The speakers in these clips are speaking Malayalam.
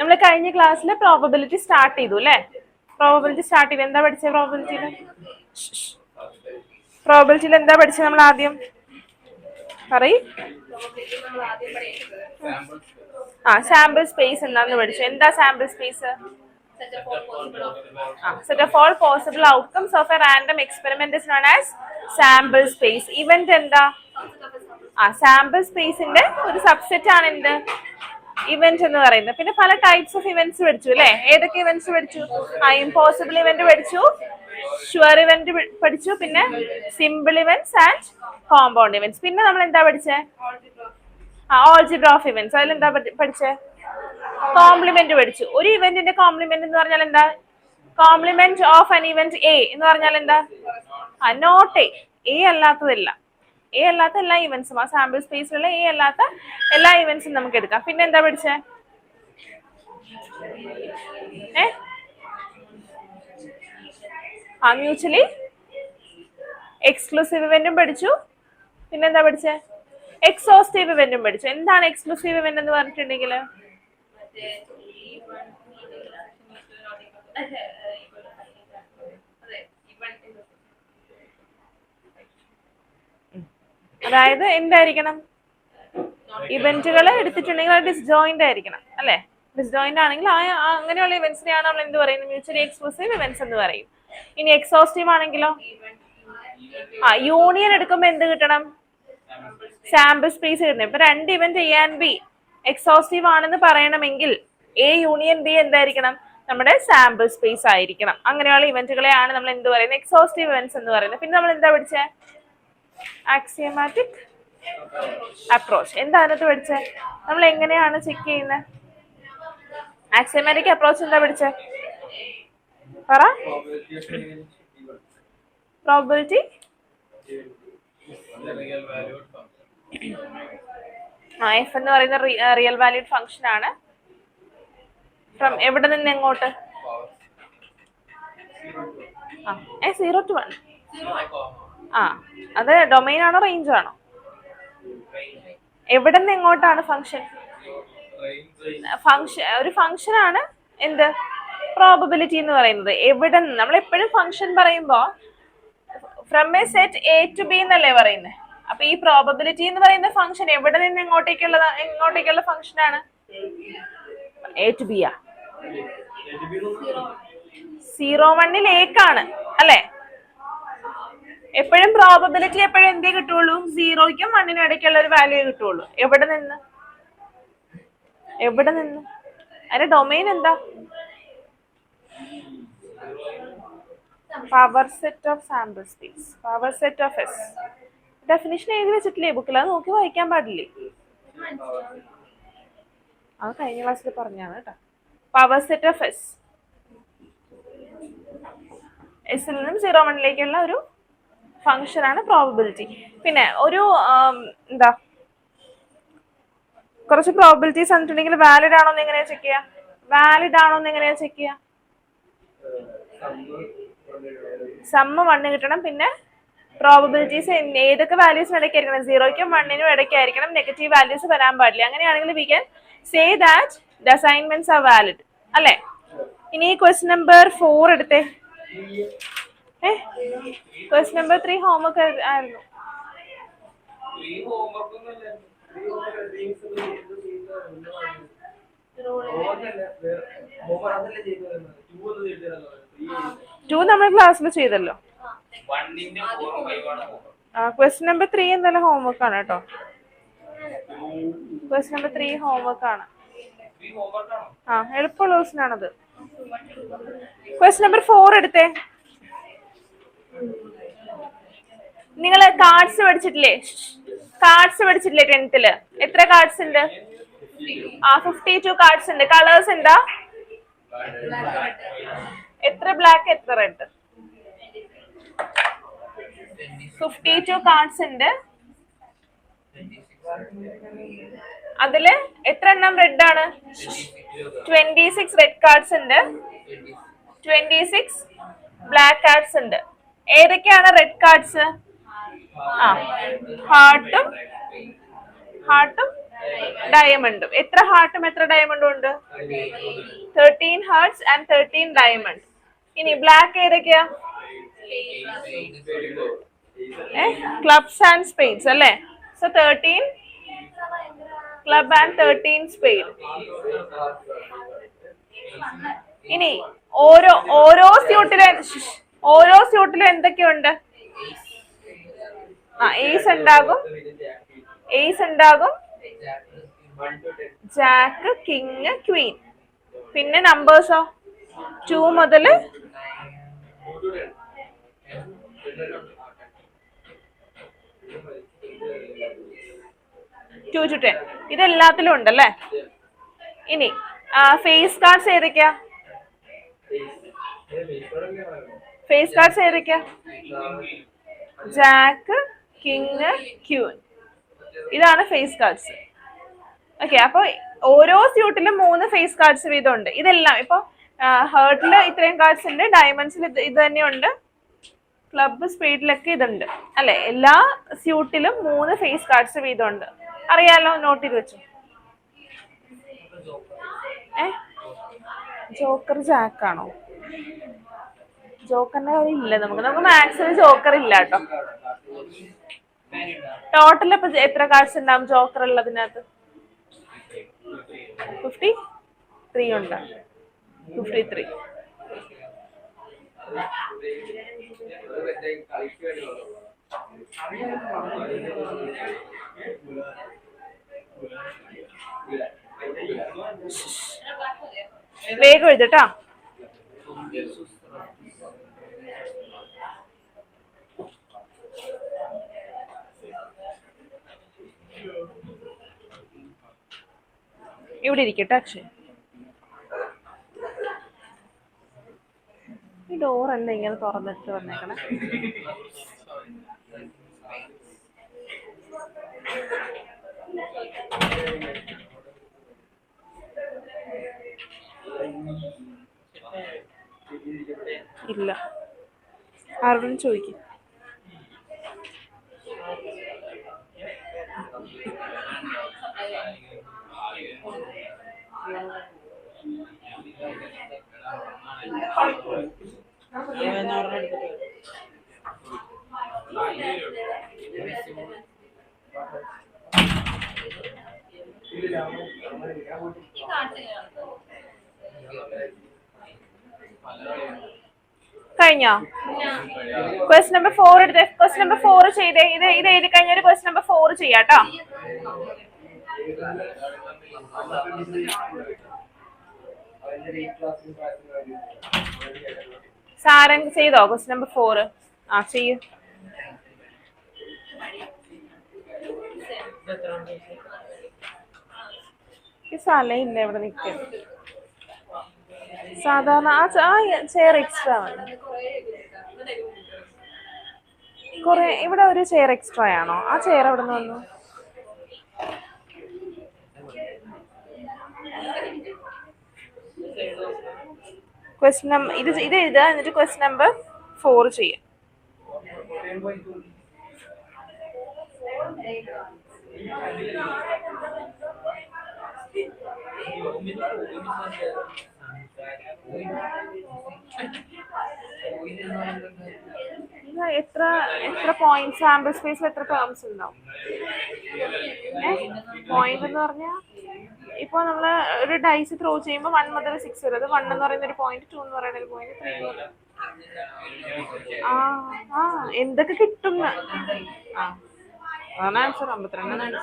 നമ്മൾ കഴിഞ്ഞ ക്ലാസ്സിൽ പ്രോബബിലിറ്റി സ്റ്റാർട്ട് ചെയ്തു അല്ലേ? പ്രോബബിലിറ്റി സ്റ്റാർട്ട് ചെയ്തു. എന്താ പഠിച്ചത് പ്രോബബിലിറ്റിയിൽ? പ്രോബബിലിറ്റിയിൽ എന്താ പഠിച്ചത് നമ്മൾ ആദ്യം? പറയ്. സാമ്പിൾ സ്പേസ് എന്താന്ന് പഠിച്ചു. എന്താ sample space? set of all possible outcomes of a random experiment is known as sample space. Event എന്താ? സാമ്പിൾ സ്പേസിന്റെ ഒരു സബ്സെറ്റ് ആണ് എന്ത്? ഇവന്റ് എന്ന് പറയുന്നത്. പിന്നെ പല ടൈപ്സ് ഓഫ് ഇവന്റ്സ് പഠിച്ചു അല്ലെ? ഏതൊക്കെ ഇവന്റ്സ് പഠിച്ചു? ഇമ്പോസിബിൾ ഇവന്റ് പഠിച്ചു, ഷുവർ ഇവന്റ് പഠിച്ചു, പിന്നെ simple events and compound events. പിന്നെ നമ്മൾ എന്താ പഠിച്ചേ? Algebra of events. അതിലെന്താ പഠിച്ചേ? കോംപ്ലിമെന്റ് പഠിച്ചു. ഒരു ഇവന്റിന്റെ കോംപ്ലിമെന്റ് എന്ന് പറഞ്ഞാൽ എന്താ? Complement of an event A എന്ന് പറഞ്ഞാൽ എന്താ? Not A അല്ലാത്തതല്ല. എ അല്ലാത്ത എല്ലാ ഇവന്റ്സും ആ സാമ്പിൾ സ്പേസിലുള്ള എ അല്ലാത്ത എല്ലാ ഇവന്റ്സും നമുക്ക് എടുക്കാം. പിന്നെ എന്താ പഠിച്ചേ? മ്യൂച്വലി എക്സ്ക്ലൂസീവ് ഇവന്റും പഠിച്ചു. പിന്നെന്താ പഠിച്ചേ? എക്സോസ്റ്റീവ് ഇവന്റും പഠിച്ചു. എന്താണ് എക്സ്ക്ലൂസീവ് ഇവന്റ് എന്ന് പറഞ്ഞിട്ടുണ്ടെങ്കിൽ? അതായത് എന്തായിരിക്കണം? ഇവന്റുകൾ എടുത്തിട്ടുണ്ടെങ്കിൽ അത് ഡിസ്ജോയിന്റ് ആയിരിക്കണം അല്ലെ? ഡിസ്ജോയിന്റ് ആണെങ്കിൽ അങ്ങനെയുള്ള ഇവന്റ്സിനെയാണ് നമ്മൾ എന്ത് പറയുന്നത്? മ്യൂച്വലി എക്സ്ക്ലൂസീവ് ഇവന്റ്സ് എന്ന് പറയും. ഇനി എക്സോസ്റ്റീവ് ആണെങ്കിലോ? യൂണിയൻ എടുക്കുമ്പോൾ എന്ത് കിട്ടണം? സാമ്പിൾ സ്പേസ് കിട്ടണം. ഇപ്പൊ രണ്ട് event A and B exhaustive ആണെന്ന് പറയണമെങ്കിൽ എ യൂണിയൻ ബി എന്തായിരിക്കണം? നമ്മുടെ സാമ്പിൾ സ്പേസ് ആയിരിക്കണം. അങ്ങനെയുള്ള ഇവന്റുകളെയാണ് നമ്മൾ എന്ത് പറയുന്നത്? എക്സോസ്റ്റീവ് ഇവന്റ്സ് എന്ന് പറയുന്നത്. പിന്നെ നമ്മൾ എന്താ പഠിച്ചേ? ആക്സിയമാറ്റിക് അപ്രോച്ച്. എന്താ അതിനകത്ത് പഠിച്ചേ? നമ്മൾ എങ്ങനെയാണ് ചെക്ക് ചെയ്യുന്നത്? ആക്സിയമാറ്റിക് അപ്രോച്ച് എന്താ പഠിച്ചേ? പറ. പ്രോബബിലിറ്റി എഫ് എന്ന് പറയുന്ന റിയൽ വാല്യൂഡ് ഫംഗ്ഷൻ ആണ്. ഫ്രം എവിടെ നിന്ന് എങ്ങോട്ട്? 0 to 1. അത് ഡൊമൈൻ ആണോ റേഞ്ച് ആണോ? എവിടെ നിന്ന് എങ്ങോട്ടാണ് ഫംഗ്ഷൻ? ഒരു ഫംഗ്ഷൻ ആണ് എന്ത്? പ്രോബബിലിറ്റി എന്ന് പറയുന്നത്. എവിടെ നിന്ന്? നമ്മൾ എപ്പോഴും ഫംഗ്ഷൻ പറയുമ്പോ from A set A to B എന്നല്ലേ പറയുന്നത്. അപ്പൊ ഈ പ്രോബബിലിറ്റി എന്ന് പറയുന്ന ഫംഗ്ഷൻ എവിടെ നിന്ന് എങ്ങോട്ടേക്കുള്ള ഫംഗ്ഷൻ ആണ്? A to B. 0 1 ലേക്കാണ് അല്ലെ? എപ്പോഴും പ്രോബബിലിറ്റി എപ്പോഴും എന്തേ കിട്ടുള്ളൂ? 0ക്കും 1നും ഇടയ്ക്കുള്ള ഒരു വാല്യൂ കിട്ടുള്ളൂ. എവിടെ നിന്ന്? അതിന്റെ ഡൊമൈൻ എന്താ? Power set of sample space. Power set of S. Definition എഴുതി വെച്ചിട്ടില്ലേ ബുക്കിൽ? അത് നോക്കി വായിക്കാൻ പാടില്ലേ? അത് കഴിഞ്ഞ ക്ലാസ്സിൽ പറഞ്ഞാണ് കേട്ടോ. Power set of S. എസിൽ നിന്നും 0 1ലേക്കുള്ള ഒരു ഫംഗ്ഷൻ ആണ് പ്രോബബിലിറ്റി. പിന്നെ ഒരു എന്താ കുറച്ച് പ്രോബബിലിറ്റീസ് വന്നിട്ടുണ്ടെങ്കിൽ വാലിഡ് ആണോ എന്ന് എങ്ങനെയാ ചെക്ക് ചെയ്യാ? സമ്മ് 1 കിട്ടണം. പിന്നെ പ്രോബബിലിറ്റീസ് ഏതൊക്കെ വാല്യൂസിന് ഇടയ്ക്കായിരിക്കണം? 0ക്കും 1നും ഇടയ്ക്കായിരിക്കണം. നെഗറ്റീവ് വാല്യൂസ് വരാൻ പാടില്ല. അങ്ങനെയാണെങ്കിൽ we can say that the assignments R valid അല്ലെ? ഇനി ക്വസ്റ്റ്യൻ നമ്പർ 4 എടുത്തേ. ക്വസ്റ്റ്യൻ നമ്പർ 3 ഹോംവർക്ക് ആയിരുന്നു. ടു നമ്മൾ ക്ലാസ്സിൽ ചെയ്തല്ലോ. ക്വസ്റ്റ്യൻ നമ്പർ 3 എന്തായാലും ഹോംവർക്ക് ആണ് കേട്ടോ. ക്വസ്റ്റ്യൻ നമ്പർ 3 ഹോംവർക്ക് ആണ്. എളുപ്പമുള്ള ക്വസ്റ്റ്യൻ ആണത്. ക്വസ്റ്റ്യൻ നമ്പർ 4 എടുത്തേ. നിങ്ങൾ കാർഡ്സ് പഠിച്ചിട്ടില്ലേ? 10th എത്ര കാർഡ്സ് ഉണ്ട്? 52 കാർഡ്സ് ഉണ്ട്. കളേഴ്സ് എന്താ? എത്ര ബ്ലാക്ക് എത്ര റെഡ്? 52 കാർഡ്സ് ഉണ്ട്. അതില് എത്ര എണ്ണം റെഡ് ആണ്? 26 റെഡ് കാർഡ്സ് ഉണ്ട്. 26 ബ്ലാക്ക് കാർഡ്സ് ഉണ്ട്. ഏതൊക്കെയാണ് റെഡ് കാർഡ്സ്? ഹാർട്ടും ഡയമണ്ടും. എത്ര ഹാർട്ടും എത്ര ഡയമണ്ടും ഉണ്ട്? 13 ഹാർട്ട്സ് ആൻഡ് 13 ഡയമണ്ട്. ഇനി ബ്ലാക്ക് ഏതൊക്കെയാ? ക്ലബ്സ് ആൻഡ് സ്പേഡ്സ് അല്ലേ? So 13 club and 13 spade. ഇനി ഓരോ സ്യൂട്ടിലും എന്തൊക്കെയുണ്ട്? ഏസ് ഉണ്ടാകും, ജാക്ക്, കിങ്, ക്വീൻ. പിന്നെ നമ്പേഴ്സോ 2 മുതൽ 2 to 10 ഇതെല്ലാത്തിലും ഉണ്ടല്ലേ. ഇനി ഫേസ് കാർഡ്സ് ഏതൊക്കെയാ? Jack, king, queen. ഇതാണ് ഫേസ് കാർഡ്സ്. ഓക്കെ, അപ്പൊ ഓരോ സ്യൂട്ടിലും 3 ഫേസ് കാർഡ്സ് വീതം ഉണ്ട്. ഇതെല്ലാം ഇപ്പൊ ഹേർട്ടില് ഇത്രയും കാർഡ്സ് ഉണ്ട്, ഡയമണ്ട്സിൽ ഇത് തന്നെയുണ്ട്, ക്ലബ് സ്പീഡിലൊക്കെ ഇതുണ്ട് അല്ലെ. എല്ലാ സ്യൂട്ടിലും 3 ഫേസ് കാർഡ്സ് വീതം ഉണ്ട്. അറിയാലോ, നോട്ട് ചെയ്ത് വെച്ചു. ജോക്കർ ജാക്കാണോ? ജോക്കറിന്റെ കാര്യം ഇല്ല നമുക്ക് മാക്സിമം ജോക്കർ ഇല്ല കേട്ടോ. ടോട്ടൽ ഇപ്പൊ എത്ര കാർഡ്സ് ഉണ്ടാവും ജോക്കർ ഉള്ളതിനകത്ത്? 53 ഉണ്ട്. 53. വേഗം എഴുതട്ടാ. ഇവിടെ ഇരിക്കട്ടെ അക്ഷയ്. ഈ ഡോർ എന്താ ഇങ്ങനെ തുറന്നിട്ട് വന്നേക്കണേ? ഇല്ല, ആരോടും ചോദിക്കും. കഴിഞ്ഞോ? ക്വസ്റ്റ്യൻ നമ്പർ 4 എടുത്തേ. ക്വസ്റ്റ്യൻ നമ്പർ 4 ചെയ്തേ. ഇത് എഴുതി കഴിഞ്ഞ ഒരു ക്വസ്റ്റ്യൻ നമ്പർ 4 ചെയ്യാട്ടോ. സാരംഗ് ചെയ്തോ ക്വസ്റ്റ്യൻ നമ്പർ 4? ചെയ്യൂ. സ്ഥലമില്ല ഇവിടെ നിൽക്കാൻ. സാധാരണ ആ ചെയർ എക്സ്ട്രാ ആണ്. കുറെ ഇവിടെ ഒരു ചെയർ എക്സ്ട്രാ ആണോ? ആ ചെയർ എവിടെ നിന്ന് വന്നു? ക്വസ്റ്റ്യൻ ഇത് എഴുതുക, എന്നിട്ട് ക്വസ്റ്റ്യൻ നമ്പർ 4 ചെയ്യാം. എത്ര പോയിന്റ് സാമ്പിൾ സ്പേസിൽ എത്ര ടേംസ് ഉണ്ടാവും? പോയിന്റ് എന്ന് പറഞ്ഞാൽ ഇപ്പൊ നമ്മള് ഒരു ഡൈസ് ത്രോ ചെയ്യുമ്പോൾ 1 മുതൽ 6 വരെ. അത് 1 എന്ന് പറയുന്ന ഒരു പോയിന്റ്, 2 എന്ന് പറയുന്ന ഒരു പോയിന്റ്, 3 എന്ന് പറയുന്നത്. എന്തൊക്കെ കിട്ടും? അതാണ് ആൻസർ. 52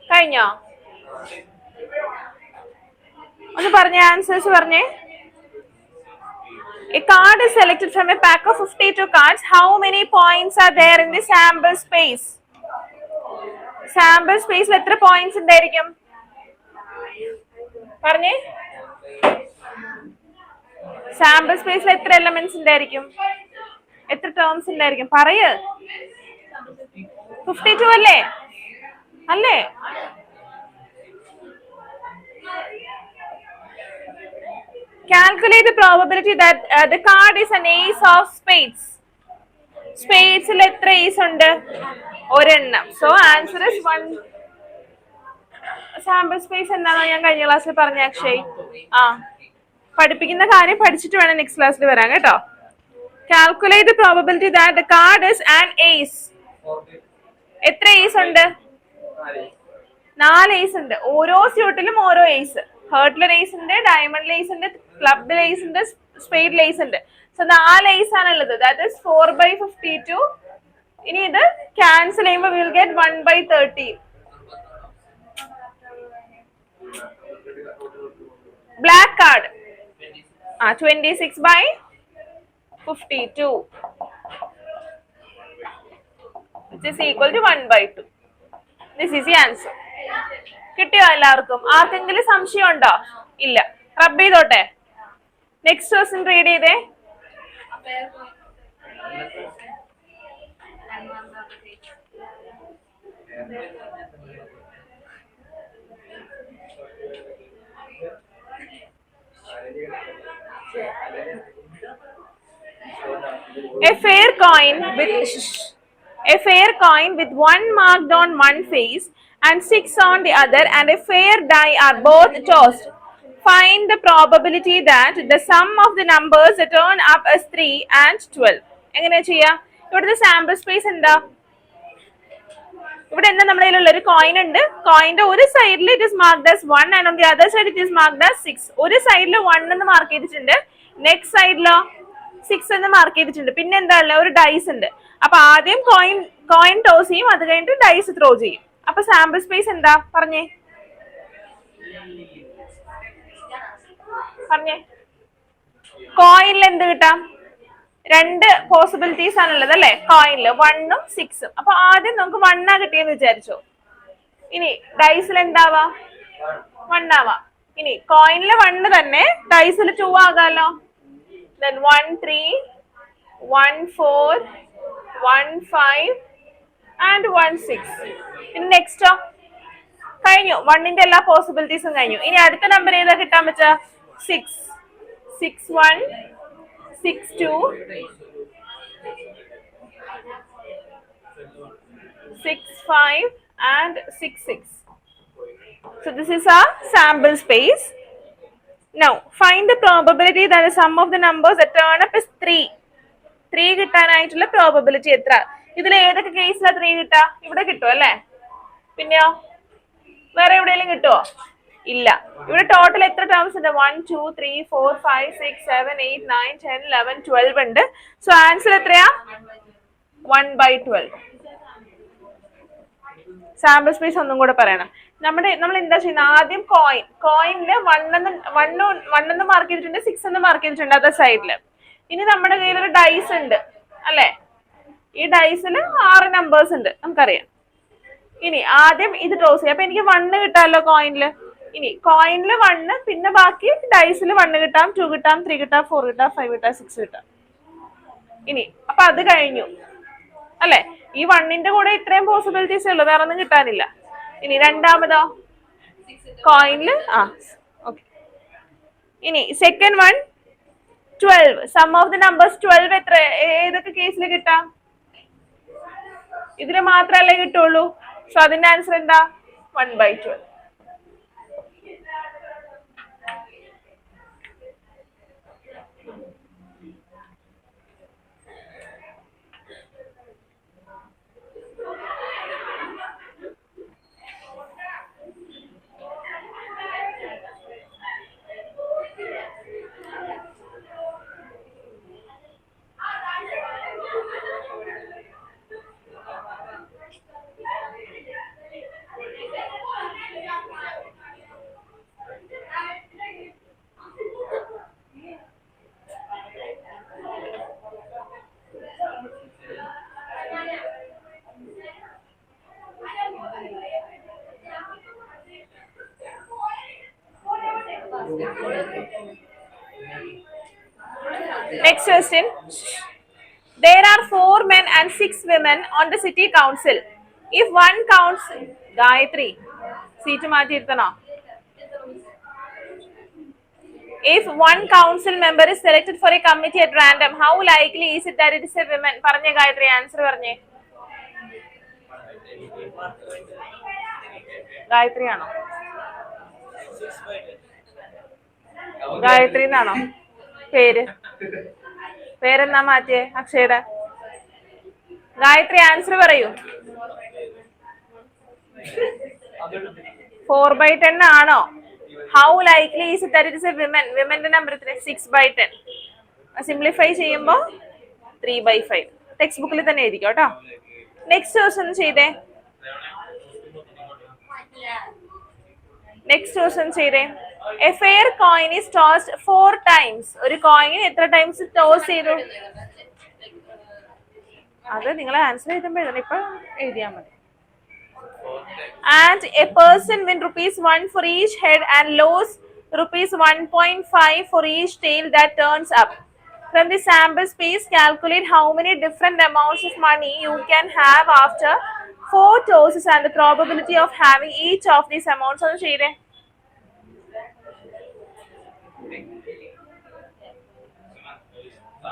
കഴിഞ്ഞോ? ഒന്ന് പറഞ്ഞേ, ആൻസേഴ്സ് പറഞ്ഞേ. A card is selected from a pack of 52 cards. How many points are there in the sample space? Sample space il etra points undaയിരിക്കും? പറഞ്ഞേ. സാമ്പിൾ സ്പേസിൽ എത്ര എലമെന്റ്സ് ഉണ്ടായിരിക്കും? എത്ര ടേംസ് ഉണ്ടായിരിക്കും? പറയ്. 52 അല്ലേ? അല്ലേ? Calculate the probability that the card is an ace of spades. സ്പേഡ്സിൽ എത്ര ഏസ് ഉണ്ട്? ഒരെണ്ണം. So answer is 1. Sample space എന്താണോ ഞാൻ കഴിഞ്ഞ ക്ലാസ്സിൽ പറഞ്ഞ അക്ഷയ്. പഠിപ്പിക്കുന്ന കാര്യം പഠിച്ചിട്ട് വേണം നെക്സ്റ്റ് ക്ലാസ്സിൽ വരാൻ കേട്ടോ. Calculate the probability that the card is an ace. എത്ര ഏസ് ഉണ്ട്? 4 ഏസ് ഉണ്ട്. ഓരോ സ്യൂട്ടിലും ഓരോ ഏസ്. ഹേർട്ടിൽ ഏസ് ഉണ്ട്, ഡയമണ്ട് ഏസ് ഉണ്ട്, ക്ലബ് ഏസ് ഉണ്ട്, സ്പേഡ് ഏസ് ഉണ്ട്. സോ 4 ഏസ് ആണുള്ളത്. That is 4/52. ഇനി ഇത് ക്യാൻസൽ ചെയ്യുമ്പോൾ will get 1/30. Black card 26/52 which is equal to 1/2. This is the answer. കിട്ടിയോ എല്ലാവർക്കും? ആർക്കെങ്കിലും സംശയം ഉണ്ടോ? ഇല്ല. റബ്ബ് ചെയ്തോട്ടെ. നെക്സ്റ്റ് ക്വസ്റ്റ്യൻ റീഡ് ചെയ്തേ. A fair coin with 1 marked on one face and 6 on the other and a fair die are both tossed. Find the probability that the sum of the numbers that turn up is 3 and 12. എങ്ങനെ ചെയ്യാം? ഇവിടുത്തെ സാമ്പിൾ സ്പേസ് എന്താ? ഇവിടെ എന്താ നമ്മുടെ കയ്യിലുള്ള ഒരു കോയിൻ ഉണ്ട്. കോയിന്റെ ഒരു സൈഡിൽ it is marked as 1 and on the other side it is marked as 6. ഒരു സൈഡിൽ 1 എന്ന് മാർക്ക് ചെയ്തിട്ടുണ്ട്, നെക്സ്റ്റ് സൈഡിലോ 6 എന്ന് മാർക്ക് ചെയ്തിട്ടുണ്ട്. പിന്നെ എന്താ ഉള്ളത്? ഒരു ഡൈസ് ഉണ്ട്. അപ്പൊ ആദ്യം കോയിൻ ടോസ് ചെയ്യും, അത് കഴിഞ്ഞിട്ട് ഡൈസ് ത്രോ ചെയ്യും. അപ്പൊ സാമ്പിൾ സ്പേസ് എന്താ? പറഞ്ഞേ. കോയിനിൽ എന്ത് കിട്ടാം? 2 പോസിബിലിറ്റീസ് ആണുള്ളത് അല്ലെ? കോയിനില് 1ഉം 6ഉം. അപ്പൊ ആദ്യം നമുക്ക് 1 കിട്ടിയെന്ന് വിചാരിച്ചോ. ഇനി ഡൈസിൽ എന്താവാ? 1 ആവാം. ഇനി കോയിനില് 1 തന്നെ, ഡൈസിൽ 2 ആകാലോ. Then 1 3 1 4 1 5 and 1 6. ഇനി നെക്സ്റ്റോ? കഴിഞ്ഞു. 1ന്റെ എല്ലാ പോസിബിലിറ്റീസും കഴിഞ്ഞു. ഇനി അടുത്ത നമ്പർ ഏതാ കിട്ടാൻ പറ്റുക? 6 6 1 6 2 6 5 and 6 6. So this is our sample space. Now find the probability that the sum of the numbers that turn up is 3. 3 കിട്ടാനായിട്ടുള്ള probability എത്ര? ഇതിൽ ഏതൊക്കെ കേസിലാ 3 കിട്ടാ? ഇവിടെ കിട്ടും അല്ലേ? പിന്നെയോ വേറെ എവിടെയെങ്കിലും കിട്ടുമോ? ഇല്ല. ഇവിടെ ടോട്ടൽ എത്ര ടേംസ് ഉണ്ട്? 1 2 3 4 5 6 7 8 9 10 11 12 ഉണ്ട്. സോ ആൻസർ എത്രയാ? 1/12. സാമ്പിൾ സ്പേസ് ഒന്നും കൂടെ പറയണം. നമ്മൾ എന്താ ചെയ്യുന്നത്? ആദ്യം കോയിനില് 1 എന്ന് മാർക്ക് ചെയ്തിട്ടുണ്ട്, 6 എന്ന് മാർക്ക് ചെയ്തിട്ടുണ്ട് അതർ സൈഡില്. ഇനി നമ്മുടെ കയ്യിൽ ഒരു ഡൈസ് ഉണ്ട് അല്ലെ? ഈ ഡൈസിൽ 6 നമ്പേഴ്സ് ഉണ്ട്, നമുക്കറിയാം. ഇനി ആദ്യം ഇത് ടോസ് ചെയ്യാം. അപ്പൊ എനിക്ക് 1 കിട്ടാമല്ലോ കോയിനില്. ഇനി കോയിനില് 1, പിന്നെ ബാക്കി ഡൈസിൽ 1 കിട്ടാം, 2 കിട്ടാം, 3 കിട്ടാം, 4 കിട്ടാം, 5 കിട്ടാം, 6 കിട്ടാം. ഇനി അപ്പൊ അത് കഴിഞ്ഞു അല്ലെ? ഈ 1ന്റെ കൂടെ ഇത്രയും പോസിബിലിറ്റീസ് ഉള്ളു, വേറെ ഒന്നും കിട്ടാനില്ല. ഇനി രണ്ടാമതോ കോയിനില് ഓക്കെ. ഇനി second one 12. Sum of the numbers 12 എത്ര? ഏതൊക്കെ കേസിൽ കിട്ടാം? ഇതില് മാത്രല്ലേ കിട്ടുള്ളൂ. സോ അതിന്റെ ആൻസർ എന്താ? 1/12. Next question. There are 4 men and 6 women on the city council. If one counts Gayatri, seat maatirthana. If one council member is selected for a committee at random, how likely is it that it is a woman? Parne Gayatri, answer parne. Gayatri ano? Gayatri എന്നാണോ പേര്? പേരെന്നാ മാറ്റിയേ അക്ഷയുടെ? ഗായത്രി ആൻസർ പറയൂ. 4/10 ആണോ? How likely is it that it is a women? വിമന്റെ നമ്പർ എത്ര? 6/10. സിംപ്ലിഫൈ ചെയ്യുമ്പോൾ 3/5. ടെക്സ്റ്റ് ബുക്കിൽ തന്നെ എഴുതിക്കോ കേട്ടോ. നെക്സ്റ്റ് ക്വസ്റ്റ്യൻ ചെയ്തേ. നെക്സ്റ്റ് ക്വസ്റ്റ്യൻ ചെയ്തേ. A fair coin is tossed 4 times. ഒരു കോയിൻ എത്ര ടൈംസ് ടോസ് ചെയ്തു? അത് നിങ്ങൾ ആൻസർ ചെയ്തുമ്പോൾ ഇപ്പൊ എഴുതിയാൽ മതി. And a person win ₹1 for each head and lose ₹1.5 for each tail that turns up. From the sample space, calculate how many different amounts of money you can have after 4 tosses and the probability of having each of these amounts. ഒന്ന് ചെയ്തേ. ₹1.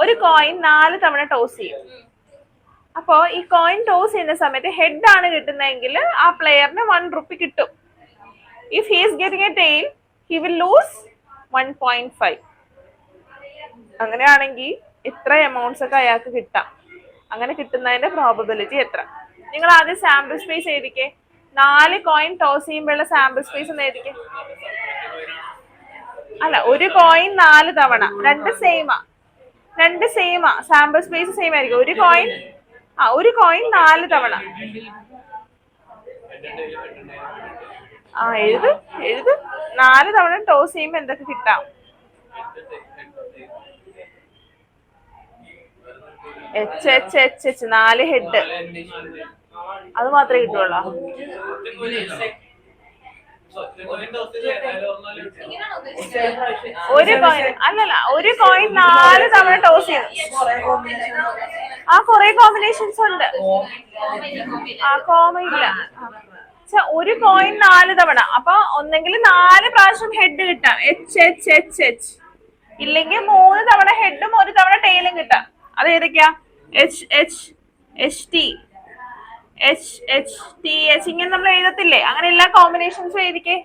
ഒരു കോയിൻ 4 തവണ ടോസ് ചെയ്യും. അപ്പോ ഈ കോയിൻ ടോസ് ചെയ്യുന്ന സമയത്ത് ഹെഡ് ആണ് കിട്ടുന്നതെങ്കിൽ ആ പ്ലെയറിന് ₹1 കിട്ടും. If he is getting a tail he will lose 1.5. അങ്ങനെയാണെങ്കിൽ എത്ര എമൗണ്ട്സ് ഒക്കെ അയാൾക്ക് കിട്ടാം? അങ്ങനെ കിട്ടുന്നതിന്റെ പ്രോബബിലിറ്റി എത്ര? നിങ്ങൾ ആദ്യം സാമ്പിൾ സ്പേസ് എഴുതിക്കേ. 4 കോയിൻ ടോസ് ചെയ്യുമ്പോഴുള്ള സാമ്പിൾ സ്പേസ് ഒന്ന് എഴുതിക്കേ. അല്ല, ഒരു കോയിൻ 4 തവണ, രണ്ട് സെയിമാ, സാമ്പിൾ സ്പേസ് സെയിം ആയിരിക്കും. ഒരു കോയിൻ 4 തവണ. എഴുത് 4 തവണ ടോസ് ചെയ്യുമ്പോ എന്തൊക്കെ കിട്ടാം? H 4 ഹെഡ്, അത് മാത്രമേ കിട്ടുള്ളൂ. ഒരു കോയിൻ അല്ലല്ല, ഒരു കോയിൻ 4 തവണ ടോസ് ചെയ്യും. കുറെ കോമ്പിനേഷൻസ് ഉണ്ട്. കോമ ഇല്ല. ഒരു കോയിൻ 4 തവണ, അപ്പൊ ഒന്നെങ്കിൽ 4 പ്രാവശ്യം ഹെഡ് കിട്ടാം, H. ഇല്ലെങ്കിൽ 3 തവണ ഹെഡും 1 തവണ ടെയിലും കിട്ടാം. അത് ഏതൊക്കെയാ? HT ഇങ്ങനെ നമ്മൾ എഴുതത്തില്ലേ? അങ്ങനെ എല്ലാ കോമ്പിനേഷൻസും എഴുതിക്കേ.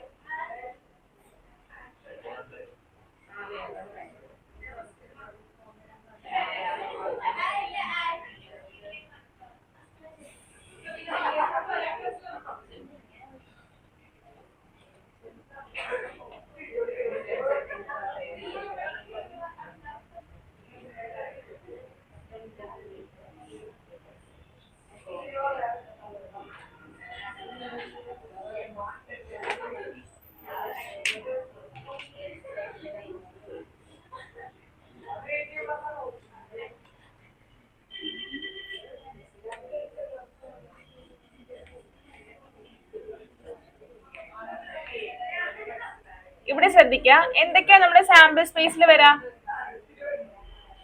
ഇവിടെ ശ്രദ്ധിക്കുക, എന്തൊക്കെയാ നമ്മുടെ സാമ്പിൾ സ്പേസിൽ വരാം?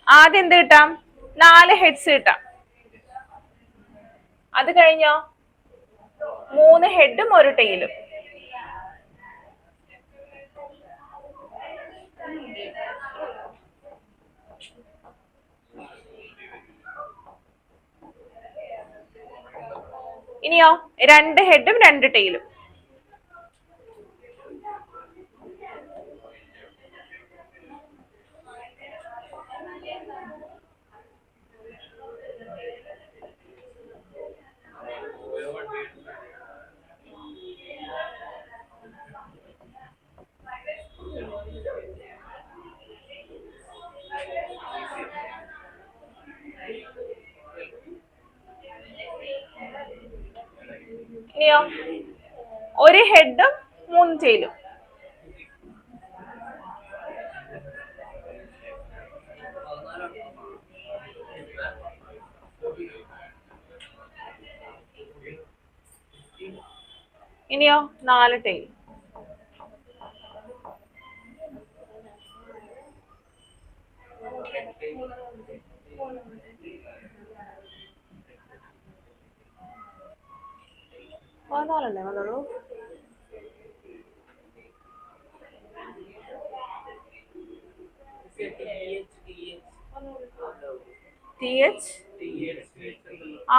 ആദ്യം എന്ത് കിട്ടാം? 4 ഹെഡ്സ് കിട്ടാം. അത് കഴിഞ്ഞോ 3 ഹെഡും 1 ടെയിലും. ഇനിയോ 2 ഹെഡും 2 ടെയിലും. ഇനിയോ 1 ഹെഡും 3 ടെയിലും. ഇനിയോ 4 ടെയിൽ. 14 വന്നുള്ളൂ.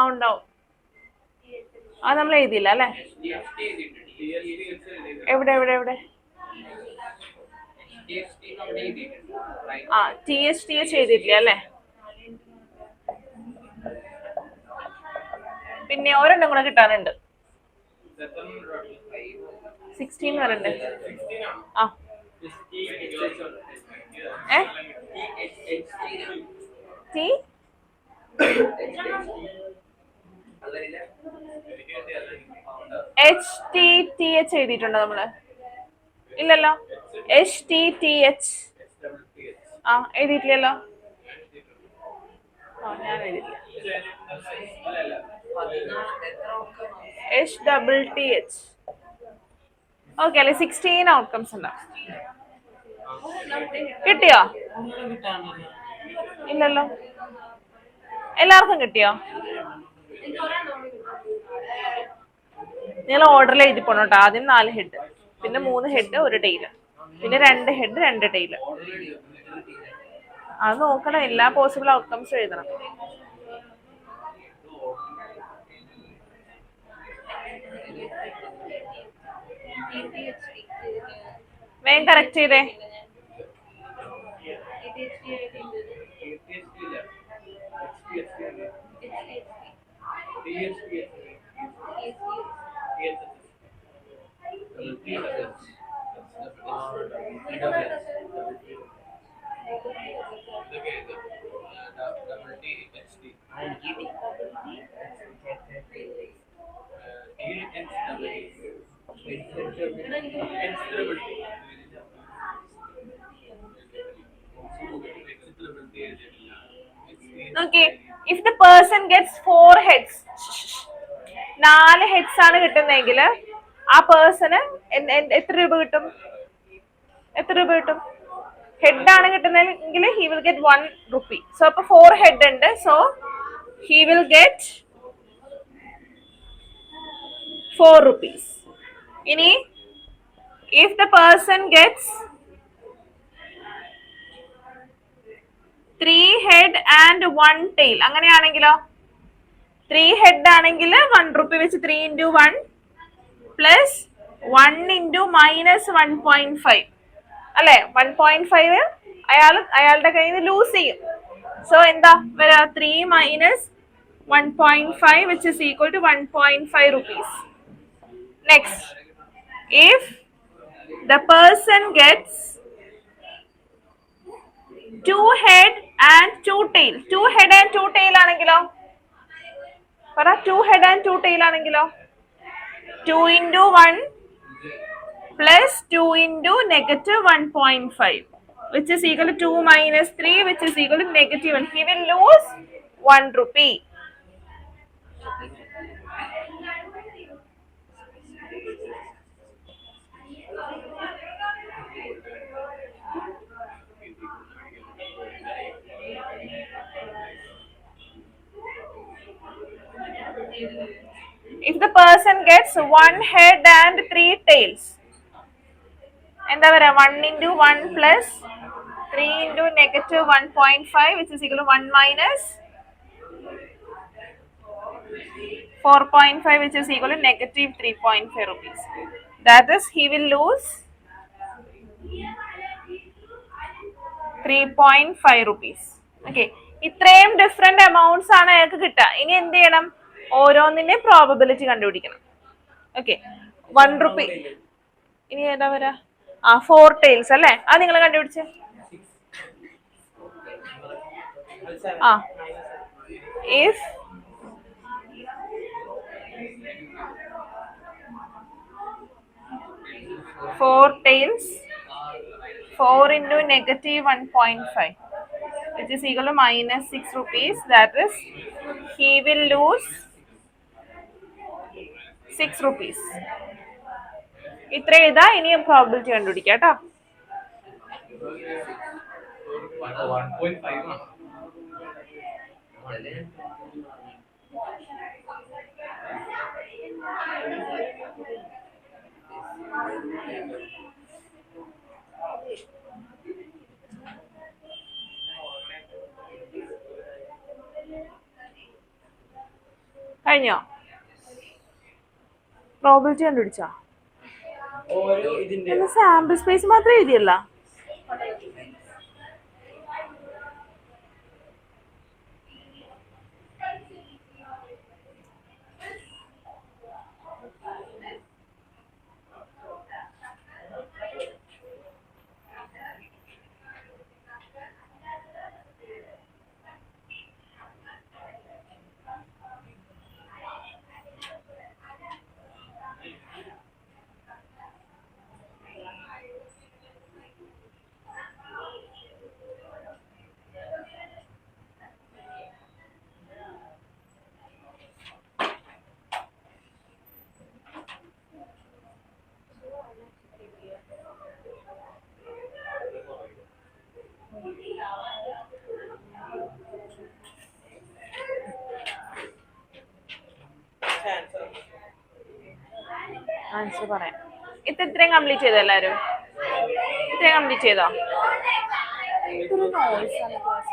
ഉണ്ടാവും. അത് നമ്മൾ എഴുതിയില്ല അല്ലെ? എവിടെ എവിടെ എവിടെ? TH എഴുതിയിട്ടില്ല അല്ലെ? പിന്നെ ഒരെണ്ണം കൂടെ കിട്ടാനുണ്ട്. 16 വരണ്ടേ? ആ HTTH എഴുതിയിട്ടുണ്ടോ നമ്മള്? ഇല്ലല്ലോ. HTTH എഴുതിയിട്ടില്ലല്ലോ. ഞാൻ എഴുതിയിട്ടില്ല. HTTH. ഓക്കെ അല്ലെ? 16 ഔട്ട്കംസ് ഉണ്ടാവും. കിട്ടിയോ? ഇല്ലല്ലോ. എല്ലാവർക്കും കിട്ടിയോ? നിങ്ങൾ ഓർഡറിൽ എഴുതി പോണം കേട്ടോ. ആദ്യം 4 ഹെഡ്, പിന്നെ 3 ഹെഡ് 1 ടെയില്, പിന്നെ 2 ഹെഡ് 2 ടെയില്. അത് നോക്കണം. എല്ലാ പോസിബിൾ ഔട്ട്കംസും എഴുതണം. വേഗം കറക്റ്റ് ചെയ്തേ. Okay, if the person gets 4 heads, 4 heads ആണ് കിട്ടുന്നതെങ്കിൽ ആ പേഴ്സണ് എത്ര രൂപ കിട്ടും? ഹെഡ് ആണ് കിട്ടുന്നതെങ്കിൽ he will get 1 rupee. So അപ്പൊ 4 ഹെഡ് ഉണ്ട്. So he will get 4 rupees. ഇനി if the person gets 3 head and 1 tail, അങ്ങനെയാണെങ്കിലോ 3 head ആണെങ്കിൽ 1 rupee വെച്ച് 3 into 1 plus 1 into minus 1.5 അല്ലെ? 1.5 അയാളുടെ കയ്യിൽ നിന്ന് ലൂസ് ചെയ്യും. സോ എന്താ വരാ? 3 minus 1.5 which is equal to 1.5 rupees. Next, if the person gets 2 head and 2 tail, 2 head and 2 tail ആണെങ്കിലോ? പറ. 2 head and 2 tail ആണെങ്കിലോ? 2 into 1 plus 2 into negative 1.5 which is equal to 2 minus 3 which is equal to negative 1. He will lose 1 rupee. If the person gets 1 head and 3 tails, എന്താ പറയാ? 1 into 1 plus 3 into negative 1.5 which is equal to 1 minus 4.5 which is equal to negative 3.5 rupees. That is, he will lose 3.5 rupees. Okay, ഇത്രയും ഡിഫറെന്റ് അമൗണ്ട്സ് ആണ് അയാൾക്ക് കിട്ടുക. ഇനി എന്ത് ചെയ്യണം? ഓരോന്നിന്റെ പ്രോബബിലിറ്റി കണ്ടുപിടിക്കണം. Okay, 1 rupee. ഇനി ഏതാ വരാ? 4 tails അല്ലേ? അത് നിങ്ങൾ കണ്ടുപിടിച്ചേ. If 4 tails, 4 into negative 1.5 which is equal to minus 6 rupees. That is, he will lose 6 rupees. ഇത്ര ചെയ്താ ഇനിയും പ്രോബിലിറ്റി കണ്ടുപിടിക്കാം കേട്ടോ. കഴിഞ്ഞോ? പ്രോബിലിറ്റി കണ്ടുപിടിച്ചാ? സാമ്പിൾ സ്പേസ് മാത്രമേ എഴുതിയല്ല. ആൻസർ പറയാം. ഇത്രയും കംപ്ലീറ്റ് ചെയ്തോ എല്ലാരും? ഇത്രയും കംപ്ലീറ്റ് ചെയ്തോ? ഇതൊരു നോയ്സ് ആണ് ക്ലാസ്.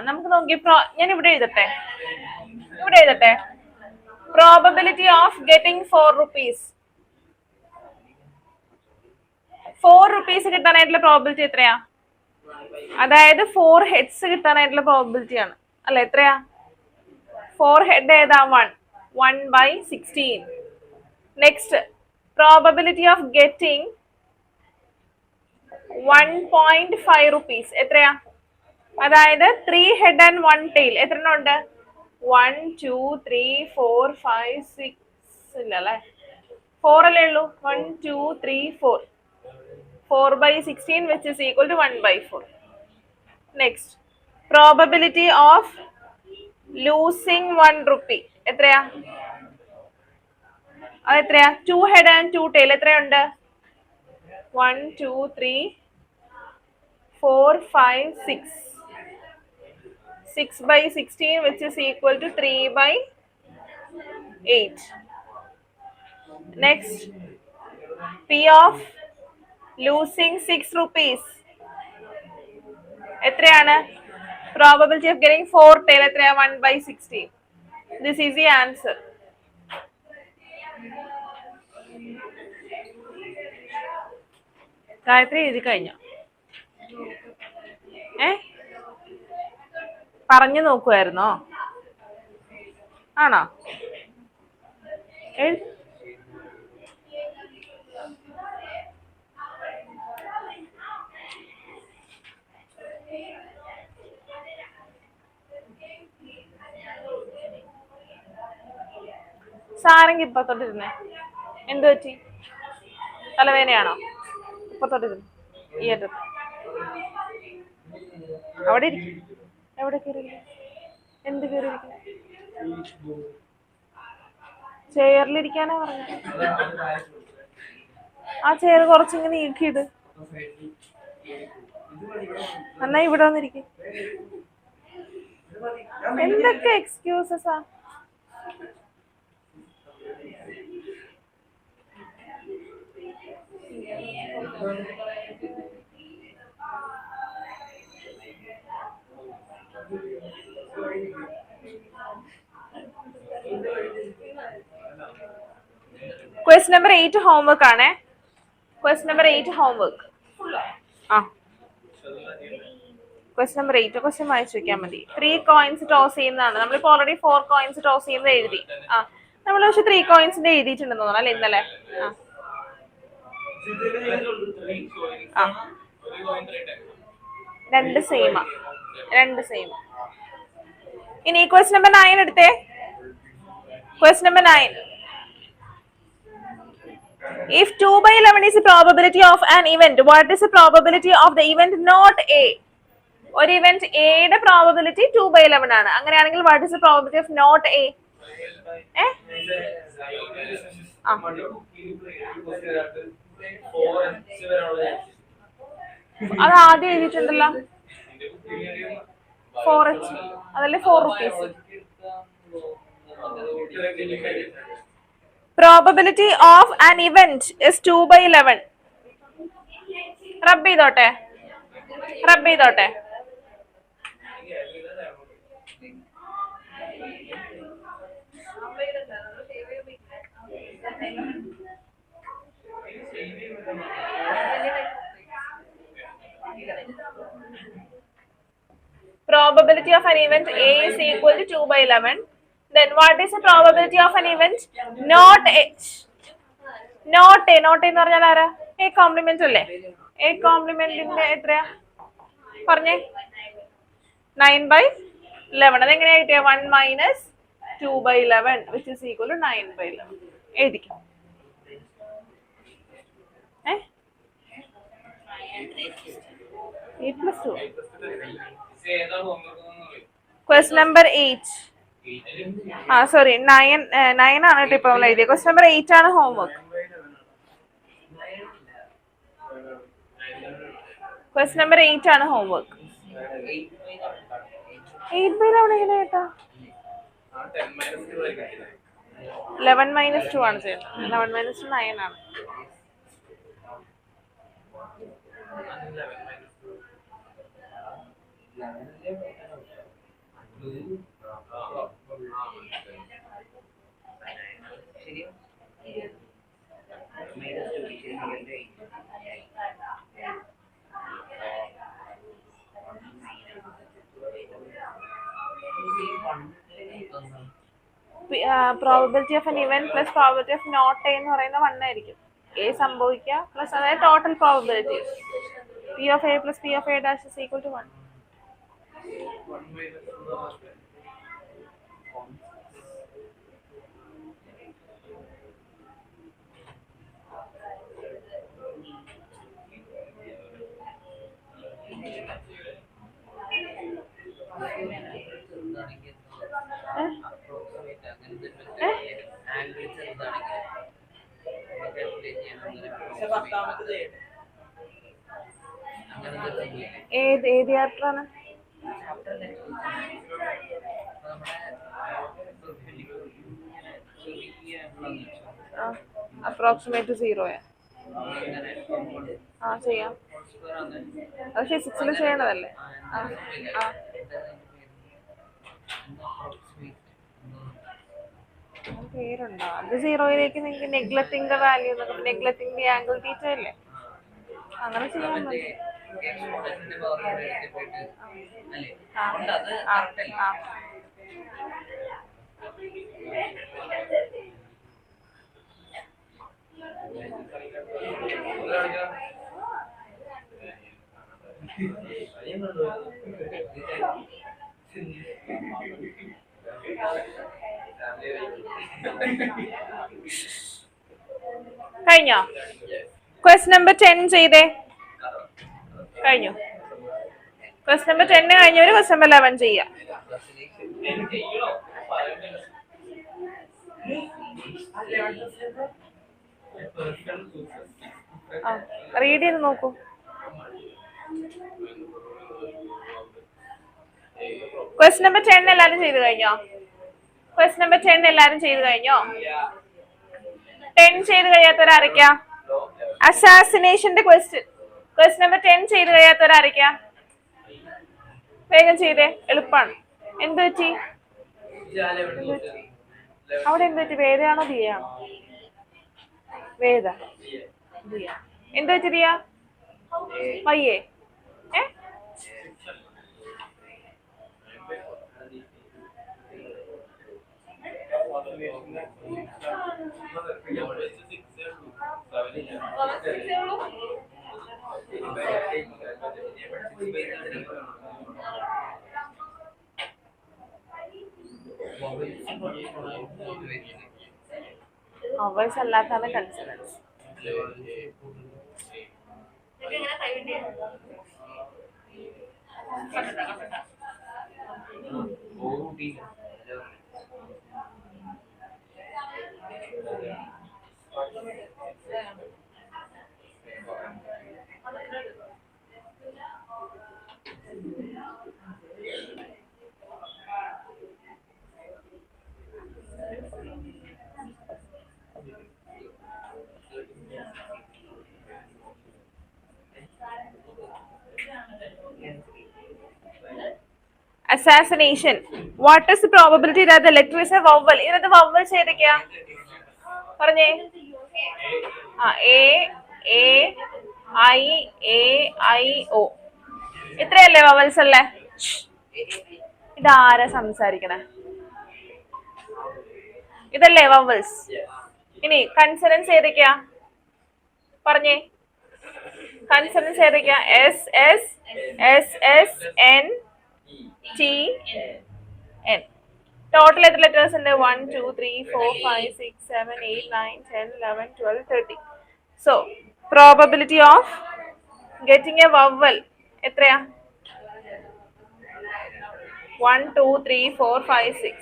നമുക്ക് നോക്കി ഞാൻ ഇവിടെ എഴുതട്ടെ. Probability of getting 4 rupees. 4 rupees കിട്ടാനായിട്ടുള്ള പ്രോബിലിറ്റി എത്രയാ? അതായത് 4 heads കിട്ടാനായിട്ടുള്ള പ്രോബിലിറ്റി ആണ് അല്ല? എത്രയാ? 4 head ഏതാ? 1/16. Next, probability of getting 1.5 rupees എത്രയാ? അതായത് 3 head and 1 tail എത്ര ഉണ്ട്? 1 2 3 4 5 6 ഇല്ല അല്ലേ? 4 അല്ലേ ഉള്ളൂ? 1 2 3 4. 4/16 which is equal to 1/4. Next, probability of losing 1 rupee എത്രയാ? അതെത്രയാ? 2 head and 2 tail എത്രയുണ്ട്? 1 2 3 4 5 6. 6/16 which is equal to 3/8. Next, P of losing 6 rupees എത്രയാണ്? Probability of getting 4 tail എത്രയാ? 1/16. This is the answer. Gayathri എഴുതി കഴിഞ്ഞോ? പറഞ്ഞു നോക്കുമായിരുന്നോ? ആണോ? സാരംഗ് ഇപ്പത്തോട്ടിരുന്നേ. എന്തു പറ്റി? തലവേദനയാണോ? ഇപ്പത്തോട്ടിരുന്നു. ഈ അറ്റത്ത് അവിടെ ഇരിക്കും. എവിടെ കയറിയിരിക്കും? എന്ത് കയറിയിരിക്കും? ചെയറിലിരിക്കാനാ പറഞ്ഞത്. ആ ചെയർ കുറച്ചിങ്ങനെ നീക്കിയിട്. എന്നാ ഇവിടെ വന്നിരിക്കും. എന്തൊക്കെ എക്സ്ക്യൂസസാ. ക്വസ്റ്റ്യൻ നമ്പർ 8 ഹോംവർക്ക് ആണേ. Question number 8 homework. ആ ക്വസ്റ്റ്യൻ നമ്പർ 8 ക്വസ്റ്റ്യൻ വായിച്ചു വെക്കാൻ മതി. 3 കോയിൻസ് ടോസ് ചെയ്യുന്നതാണ്. നമ്മളിപ്പോ ഓൾറെഡി 4 കോയിൻസ് ടോസ് ചെയ്യുന്നത് എഴുതി. ആ നമ്മൾ പക്ഷെ 3 കോയിൻസിന്റെ എഴുതിയിട്ടുണ്ടെന്ന് തോന്നുന്നു അല്ലെ ഇന്നലെ. ആ രണ്ട് സെയിമാ. ഇനി ക്വസ്റ്റ്യൻ നമ്പർ 9 എടുത്തേ. Question number 9. If 2/11 is the probability of an event, what is the probability of the event not A? ഒരു ഇവന്റ് എയുടെ പ്രോബബിലിറ്റി 2/11 ആണ്. അങ്ങനെയാണെങ്കിൽ what is the probability of not A? അത് ആദ്യം എഴുതിയിട്ടുണ്ടല്ലോ 4H. അതല്ലേ 4 rupees. Probability of an event is 2/11. റബ്ബ് ചെയ്തോട്ടെ. Probability of an event A is equal to 2/11. Then what is the probability of an event not H? Not A എന്ന് പറഞ്ഞാൽ ആരാ? A കോംപ്ലിമെന്റ് അല്ലേ? A കോംപ്ലിമെന്റിന്റെ എത്രയാ പറഞ്ഞേ? 9/11. അതെങ്ങനെയാ കിട്ടിയ? 1 minus 2/11 which is equal to 9/11. എഴുതിക്കാം. 8 plus 2. Question number 8. Sorry 9 ആണ് കേട്ടോ ഇപ്പൊ നമ്മൾ എഴുതിയത്. ക്വസ്റ്റ്യൻ നമ്പർ 8 ആണ് ഹോംവർക്ക്. ക്വസ്റ്റ്യൻ നമ്പർ 8 ആണ് ഹോംവർക്ക്. 8/11 എങ്ങനെ കേട്ടാ? 11 minus 2 ആണ് ചെയ്യുന്നത്. 11 minus 2 9 ആണ്. Probability of an event plus probability of not A എന്ന് പറയുന്ന 1 ആയിരിക്കും. എ സംഭവിക്കുക പ്ലസ് അതായത് total probability P of A plus P of A dash is equal to 1. ഏത് ചാപ്റ്ററാണ്? അപ്രോക്സിമേറ്റ് 0 ചെയ്യാം. അത് ഫിസിക്സിൽ ചെയ്യണതല്ലേ. പേരുണ്ടോ? അത് 0യിലേക്ക് നിങ്ങൾക്ക് നെഗ്ലക്റ്റിംഗ് ദ വാല്യൂ എന്നൊക്കെ, നെഗ്ലക്റ്റിംഗ് ദി ആംഗിൾ തീറ്റ അല്ലേ, അങ്ങനെ ചെയ്യാൻ മതി. കഴിഞ്ഞോ? ക്വസ്റ്റ്യൻ നമ്പർ 10 ചെയ്തേ. കഴിഞ്ഞു. ക്വസ്റ്റ്യൻ നമ്പർ 10 കഴിഞ്ഞവര് ക്വസ്റ്റ്യൻ നമ്പർ 11 ചെയ്യാം. റീഡ് ചെയ്ത് നോക്കൂ. ക്വസ്റ്റ്യൻ നമ്പർ 10 എല്ലാരും ചെയ്ത് കഴിഞ്ഞോ? ക്വസ്റ്റ്യൻ നമ്പർ 10 എല്ലാരും ചെയ്ത് കഴിഞ്ഞോ? 10 ചെയ്ത് കഴിയാത്തവരാരൊക്കെയാ? അസാസിനേഷന്റെ ക്വസ്റ്റ്യൻ നമ്പർ 10 ചെയ്ത് കഴിയാത്തവരാരൊക്കെയാ? വേഗം ചെയ്തേ, എളുപ്പമാണ്. എന്ത് പറ്റി അവിടെ? എന്ത് പറ്റി? വേദയാണോ ദിയാണോ? വേദ, ദിയ. എന്ത് പറ്റി ദിയ? വയ്യേ? വോവൽസ് അല്ലാത്താണ് consonants. Assassination. What is the probability that the letter is a vowel? ഇതിനകത്ത് vowels ഏതൊക്കെയാ പറഞ്ഞേ? A, A, I, A, I, O. ഇത്രയല്ലേ vowels അല്ലേ? ഇതാരാ സംസാരിക്കണേ? ഇതല്ലേ vowels? ഇനി കൺസണൻസ് ഏതൊക്കെയാ പറഞ്ഞേ? കൺസണൻസ് ഏതൊക്കെയാ? S, S, S, S, N, T, N. Total എത്ര ലെറ്റേഴ്സ് ഉണ്ട്? 1, 2, 3, 4, 5, 6, 7, 8, 9, 10, 11, 12, 13. So, probability of getting a vowel എത്രയാ? 1, 2, 3, 4, 5, 6.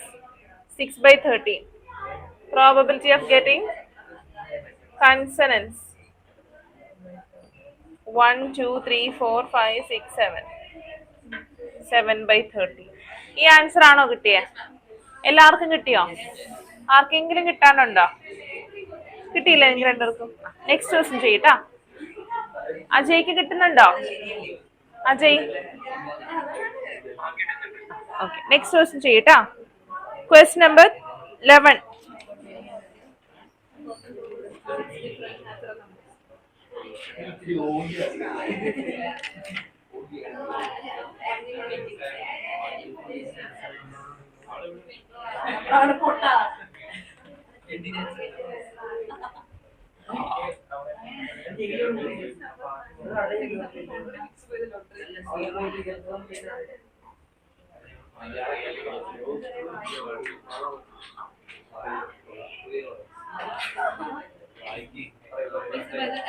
6/13. Probability of getting consonants 1, 2, 3, 4, 5, 6, 7. 7/30. ഈ ആൻസർ ആണോ കിട്ടിയേ? എല്ലാവർക്കും കിട്ടിയോ? ആർക്കെങ്കിലും കിട്ടാനുണ്ടോ? കിട്ടിയില്ല എനിക്ക് രണ്ടുപേർക്കും. നെക്സ്റ്റ് ക്വസ്റ്റ്യൻ ചെയ്യട്ടാ. അജയ്ക്ക് കിട്ടുന്നുണ്ടോ? അജയ്, ഓക്കെ. നെക്സ്റ്റ് ക്വസ്റ്റ്യൻ ചെയ്യട്ടാ. Question number 11.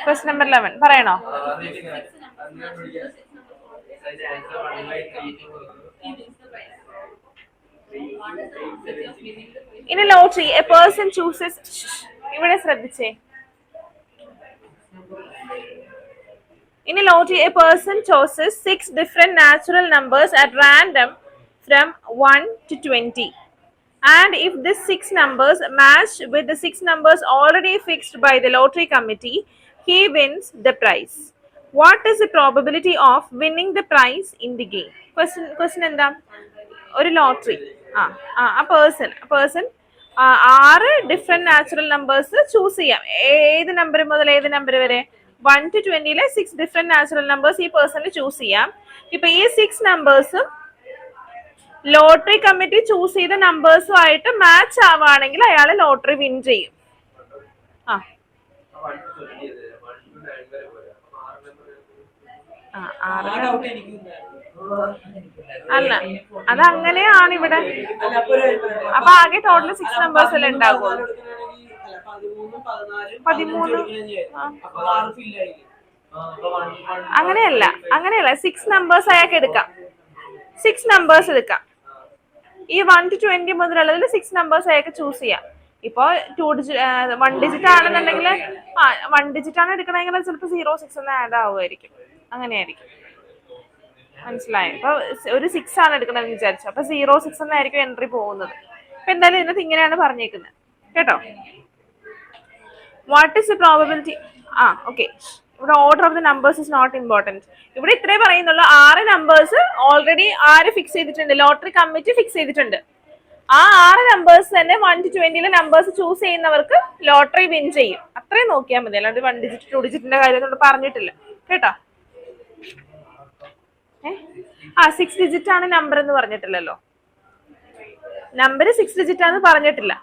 ക്വസ്റ്റ്യൻ നമ്പർ 11 പറയണോ? In a lottery, a person chooses. ഇവിടെ ശ്രദ്ധിച്ചേ. In a lottery, a person chooses 6 different natural numbers at random from 1 to 20. And if these 6 numbers match with the 6 numbers already fixed by the lottery committee, he wins the prize. What is the probability of winning the prize in the game? Question എന്താ? ഒരു lottery. Person 6 different natural numbers choose ചെയ്യാം. ഏത് നമ്പർ മുതൽ ഏത് നമ്പർ വരെ? 1 to 20 6 ഡിഫറെന്റ് നാച്ചുറൽ നമ്പേഴ്സ് ഈ പേഴ്സണിന് ചൂസ് ചെയ്യാം. ഇപ്പൊ ഈ 6 നമ്പേഴ്സും ലോട്ടറി കമ്മിറ്റി ചൂസ് ചെയ്ത നമ്പേഴ്സും ആയിട്ട് മാച്ച് ആവുകയാണെങ്കിൽ അയാൾ ലോട്ടറി വിൻ ചെയ്യും. ആ 6 അല്ല, അതങ്ങനെയാണ് ഇവിടെ. അപ്പൊ ആകെ ടോട്ടൽ 6 നമ്പേഴ്സ് അല്ലേ ഉണ്ടാകുള്ളൂ. 13. അങ്ങനെയല്ല 6 നമ്പേഴ്സ് അയാൾക്ക് എടുക്കാം. 6 നമ്പേഴ്സ് എടുക്കാം. ഈ 1 to 20 മുതലുള്ളതിൽ 6 നമ്പേഴ്സ് അയാൾക്ക് ചൂസ് ചെയ്യാം. ഇപ്പൊ 1 ഡിജിറ്റ് ആണെന്നുണ്ടെങ്കിൽ 1 ഡിജിറ്റ് ആണ് എടുക്കണമെങ്കിൽ ചിലപ്പോൾ 06 എന്ന് ആഡ് ആവുമായിരിക്കും. അങ്ങനെയായിരിക്കും, മനസ്സിലായോ? ഇപ്പൊ ഒരു 6 ആണ് എടുക്കണമെന്ന് വിചാരിച്ചു, അപ്പൊ 06 എന്നായിരിക്കും എൻട്രി പോകുന്നത്. അപ്പൊ എന്തായാലും ഇതിനകത്ത് ഇങ്ങനെയാണ് പറഞ്ഞേക്കുന്നത് കേട്ടോ. What is the probability? Okay, ഇവിടെ order of the numbers is not important. ഇവിടെ ഇത്രേ പറയുന്നുള്ളൂ. 6 നമ്പേഴ്സ് ഓൾറെഡി ആര് ഫിക്സ് ചെയ്തിട്ടുണ്ട്? ലോട്ടറി കമ്മിറ്റി ഫിക്സ് ചെയ്തിട്ടുണ്ട്. ആ 6 നമ്പേഴ്സ് തന്നെ 1 to 20 നമ്പേഴ്സ് ചൂസ് ചെയ്യുന്നവർക്ക് ലോട്ടറി വിൻ ചെയ്യും. അത്രയും നോക്കിയാൽ മതി, അല്ലാണ്ട് 1 ഡിജിറ്റ് 2 ഡിജിറ്റിന്റെ കാര്യം നമ്മൾ പറഞ്ഞിട്ടില്ല കേട്ടോ. 6 ഡിജിറ്റ് ആണ് നമ്പർ എന്ന് പറഞ്ഞിട്ടില്ലല്ലോ. നമ്പർ 6 ഡിജിറ്റ് ആണെന്ന് പറഞ്ഞിട്ടില്ല.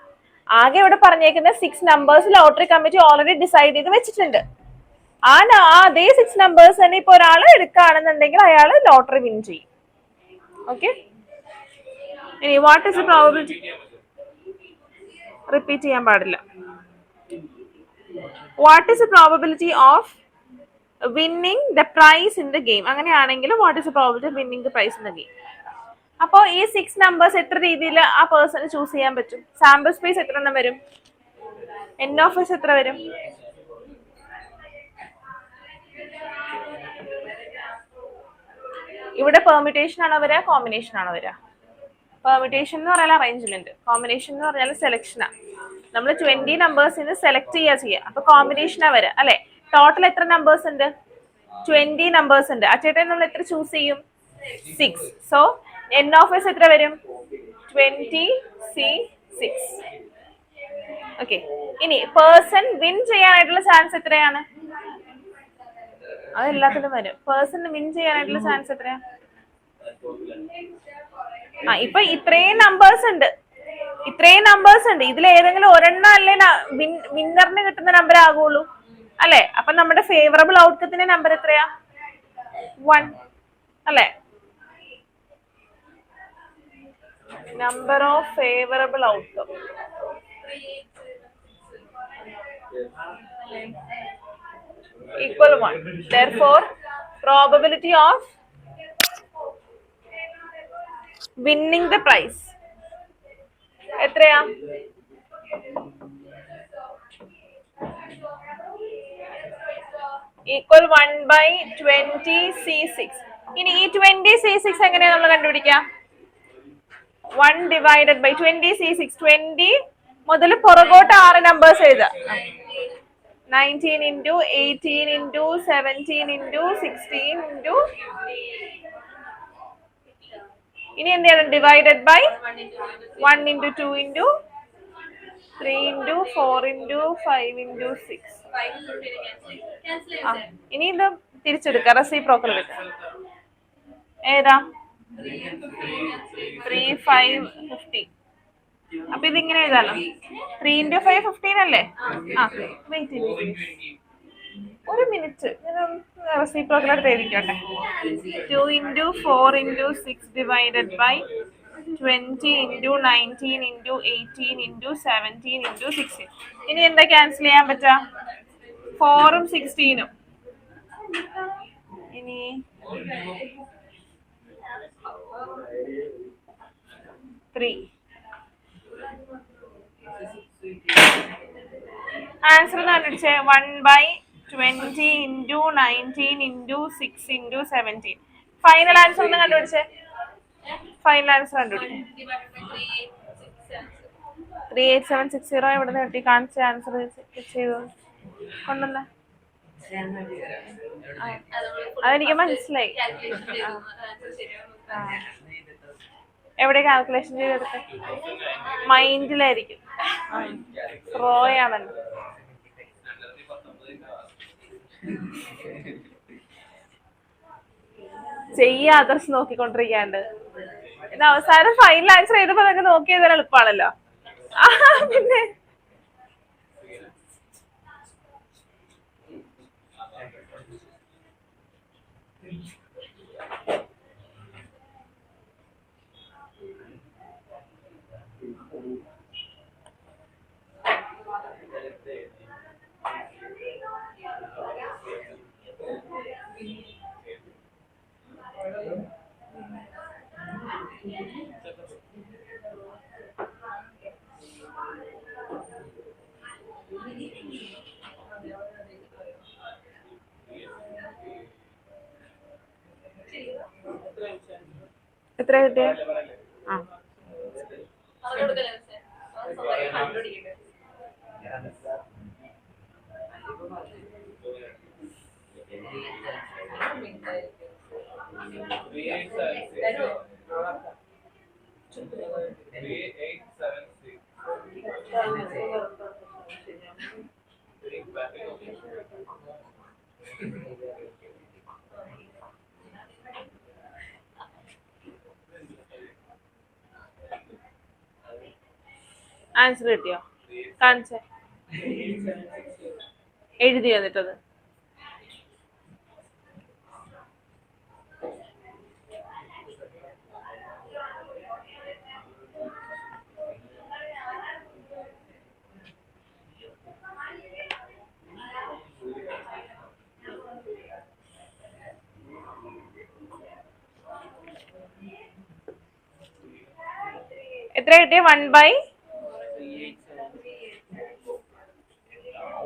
ആകെ ഇവിടെ പറഞ്ഞേക്കുന്ന 6 numbers lottery committee already decide ചെയ്ത് വെച്ചിട്ടുണ്ട്. അതേ 6 നമ്പേഴ്സ് തന്നെ ഇപ്പൊ ഒരാൾ എടുക്കുകയാണെന്നുണ്ടെങ്കിൽ അയാൾ ലോട്ടറി വിൻ ചെയ്യും. ഓക്കെ, ഇനി what is the probability? Repeat ചെയ്യാൻ പാടില്ല. What is the probability of winning the prize in the game? അങ്ങനെയാണെങ്കിൽ what is the probability of winning the prize in the game? അപ്പോ ഈ 6 നമ്പേഴ്സ് എത്ര രീതിയിൽ ആ പേഴ്സണ് ചൂസ് ചെയ്യാൻ പറ്റും? സാമ്പിൾ സ്പേസ് എത്ര എണ്ണം വരും? എൻ ഓഫ് എസ് എത്ര വരും? ഇവിടെ പെർമ്യൂട്ടേഷൻ ആണോ വരിക, കോമ്പിനേഷൻ ആണോ വരിക? പെർമ്യൂട്ടേഷൻ എന്ന് പറഞ്ഞാൽ അറേഞ്ച്മെന്റ്, കോമ്പിനേഷൻ എന്ന് പറഞ്ഞാൽ സെലക്ഷനാ. നമ്മൾ 20 നമ്പേഴ്സിന് സെലക്ട് ചെയ്യുക. അപ്പൊ കോമ്പിനേഷനാ വരിക അല്ലെ. ടോട്ടൽ എത്ര നമ്പേഴ്സ് ഉണ്ട്? 20 നമ്പേഴ്സ് ഉണ്ട്. അച്ചേട്ടൻ നമ്മൾ എത്ര ചൂസ് ചെയ്യും? 6. സോ എൻ ഓഫ് എസ് എത്ര വരും? 20C6. ഓക്കെ, ഇനി പേഴ്സൺ വിൻ ചെയ്യാനായിട്ടുള്ള ചാൻസ് എത്രയാണ്? അതെല്ലാത്തിലും വരും. പേഴ്സൺ വിൻ ചെയ്യാനായിട്ടുള്ള ചാൻസ് എത്രയാ? ഇപ്പൊ ഇത്രയും നമ്പേഴ്സ് ഉണ്ട്. ഇതിൽ ഏതെങ്കിലും ഒരെണ്ണം അല്ലേ വിന്നറിന് കിട്ടുന്ന നമ്പർ ആകുള്ളൂ അല്ലെ. അപ്പൊ നമ്മുടെ ഫേവറബിൾ ഔട്ട്കത്തിന്റെ നമ്പർ എത്രയാ? 1 അല്ലെ. number of favorable outcome equal 1. Therefore, probability of winning the prize എത്രയാ? equal 1/20C6. ഇനി ഈ 20C6 എങ്ങനെയാ നമ്മൾ കണ്ടുപിടിക്കുക? 1 divided by 20C6. 20 മുതൽ പുറകോട്ട് 6 നമ്പേഴ്സ് എഴുതുക. 19 into 18 into 17 into 16 into ഇനി എന്ത് ചെയ്യണം? Divided by 1 into 2 into 3 into 4 into 5 into 6. ഇനി ഇത് തിരിച്ചെടുക്കുക, റെസിപ്രോക്കൽ എടുക്കുക. ഏതാ? 3, 5, 15. അപ്പൊ ഇതിങ്ങനെ എഴുതാലോ. 3 into 5 15 അല്ലേ? വെയിറ്റ് ഒരു മിനിറ്റ്, റെസിപ്രോക്കൽ എടുത്ത് എഴുതിക്കോട്ടെ. 2 into 4 into 6 divided by 20 into 19 into 18 into 17 into 16. ഇനി എന്താ ക്യാൻസൽ ചെയ്യാൻ പറ്റുക? 4ഉം 16ഉം. ഇനി ആൻസർ കണ്ടുപിടിച്ചേ. 1/20 into 19 into 6 into 17. Final answer ഒന്ന് കണ്ടുപിടിച്ചേ. Final answer കണ്ടുപിടിച്ചേ. 38760 ഇവിടെ നിന്ന് കിട്ടി. കാണിച്ച ആൻസർ ചെയ്തു കൊണ്ടുവന്ന അതെനിക്ക് മനസ്സിലായി. എവിടെ കാൽക്കുലേഷൻ ചെയ്തെടുത്ത്? മൈൻഡിലായിരിക്കും. റോയാണല്ലോ. ചെയ്യാ അതർസ് നോക്കിക്കൊണ്ടിരിക്കാണ്ട്. ഇത് അവസാനം ഫൈനൽ ആൻസർ ചെയ്തപ്പോ നമുക്ക് നോക്കിയത് എളുപ്പമാണല്ലോ. പിന്നെ എത്ര കിട്ടിയ? ആ ആൻസർ കിട്ടിയോ? കാണിച്ചേ, എഴുതി വന്നിട്ടത്. എത്ര കിട്ടിയ?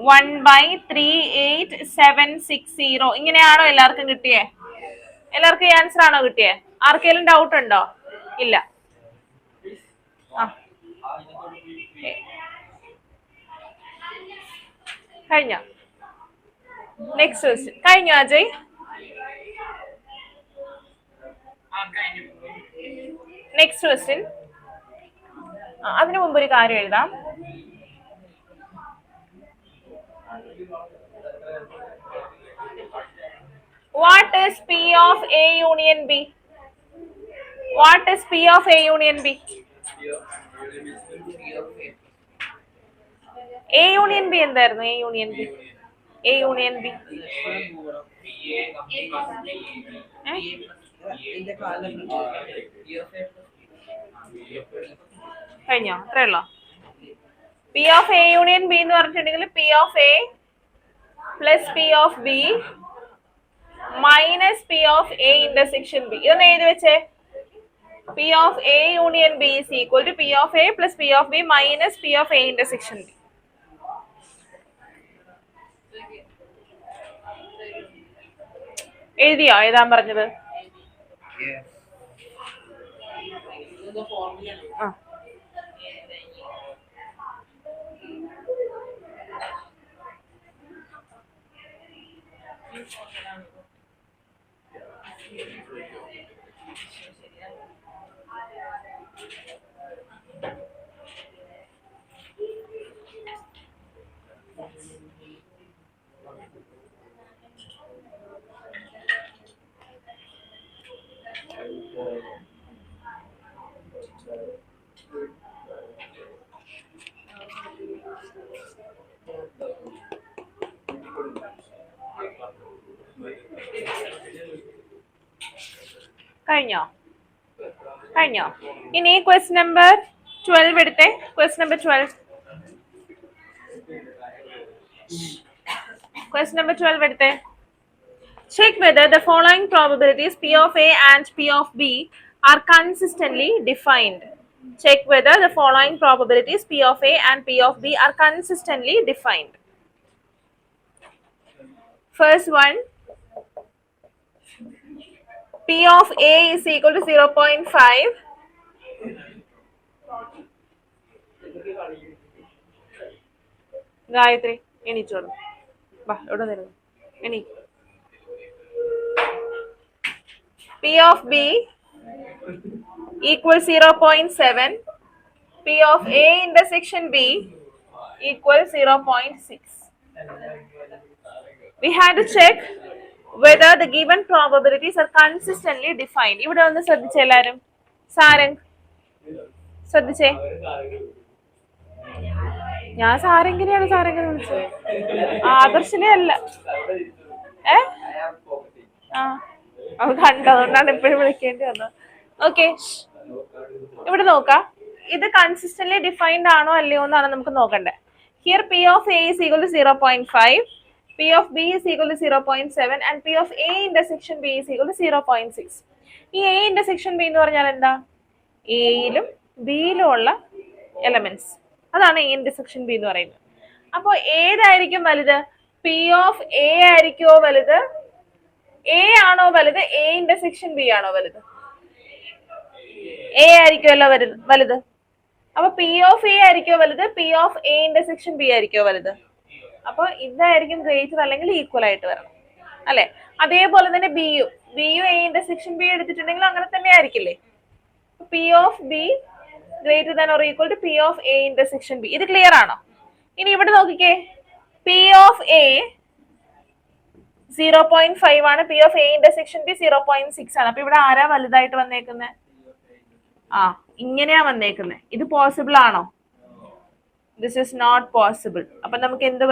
1/3860. ഇങ്ങനെയാണോ എല്ലാവർക്കും കിട്ടിയേ? എല്ലാവർക്കും ഈ ആൻസർ ആണോ കിട്ടിയേ? ആർക്കെങ്കിലും ഡൗട്ട് ഉണ്ടോ? ഇല്ല. ആ കഴിഞ്ഞോ? നെക്സ്റ്റ് ക്വസ്റ്റ്യൻ കഴിഞ്ഞോ അജയ്? Next question. അതിനു മുമ്പ് ഒരു കാര്യം എഴുതാം. What is P of A union B? What is P of A union B? A union B എന്തായിരുന്നു? A union B. A union B. കഴിഞ്ഞോ? അത്രേ ഉള്ളോ? P of A union B എന്ന് പറഞ്ഞിട്ടുണ്ടെങ്കിൽ P of A plus P of B minus P of A intersection B. ഇതൊന്ന് എഴുതി വെച്ചേ. P of A union B is equal to P of A plus P of B minus P of A intersection B. എഴുതിയോ എഴുതാൻ പറഞ്ഞത്? ആ കഴിഞ്ഞോ? കഴിഞ്ഞോ? ഇനി ക്വസ്റ്റ്യൻ നമ്പർ 12 എടുത്തേ. Question number 12. ക്വസ്റ്റ്യൻ നമ്പർ 12 എടുത്തേ. Check whether the following probabilities P of A and P of B are consistently defined. Check whether the following probabilities P of A and P of B are consistently defined. First one, P of A is equal to 0.5. Gayatri, എണീച്ചോളൂ. വാ, എവിടെ നിന്നു? എണീ. P of B equals 0.7. P of A intersection B equals 0.6. We had to check whether the given probabilities are consistently defined. ഇവിടെ ഒന്ന് ശ്രദ്ധിച്ചേ എല്ലാരും. സാരംഗ് ശ്രദ്ധിച്ചേ. ഞാൻ സാരംഗിനെയാണ് സാരംഗിനെ വിളിച്ചത്, ആദർശിനെ അല്ല. ആ അത് കണ്ടു, അതുകൊണ്ടാണ് എപ്പോഴും വിളിക്കേണ്ടി വന്നത്. ഓക്കെ, ഇവിടെ നോക്കാം. ഇത് കൺസിസ്റ്റന്റ്ലി ഡിഫൈൻഡ് ആണോ അല്ലയോ എന്നാണ് നമുക്ക് നോക്കണ്ടേ. Here P of A is equal to 0.5, P of B is equal to 0.7 and P of A intersection B is equal to 0.6. ഈ A intersection B എന്ന് പറഞ്ഞാൽ എന്താ? എയിലും ബിയിലും ഉള്ള എലമെന്റ്സ്, അതാണ് A intersection B എന്ന് പറയുന്നത്. അപ്പോൾ ഏതായിരിക്കും വലുത്? P of A ആയിരിക്കുമോ വലുത്? A ആണോ വലുത്? A intersection B ആണോ വലുത്? എ ആയിരിക്കുമല്ലോ വലുത്. അപ്പൊ പി ഓഫ് എ ആയിരിക്കോ വലുത്, P of A intersection B ആയിരിക്കോ വലുത്? അപ്പൊ ഇതായിരിക്കും ഗ്രേറ്റർ അല്ലെങ്കിൽ ഈക്വൽ ആയിട്ട് വരണം അല്ലെ. അതേപോലെ തന്നെ ബിയും എ ഇന്റർസെക്ഷൻ ബി എടുത്തിട്ടുണ്ടെങ്കിൽ അങ്ങനെ തന്നെ ആയിരിക്കില്ലേ. P of B greater than or equal to P of A intersection B. ഇത് ക്ലിയർ ആണോ? ഇനി ഇവിടെ നോക്കിക്കേ, പി ഓഫ് എ 0.5 ആണ്, P of A intersection B 0.6 ആണ്. അപ്പൊ ഇവിടെ ആരാ വലുതായിട്ട് വന്നേക്കുന്നത്? ഇങ്ങനെയാ വന്നേക്കുന്നത്. ഇത് പോസിബിൾ ആണോ? This is not possible. അപ്പൊ നമുക്ക് എന്ത്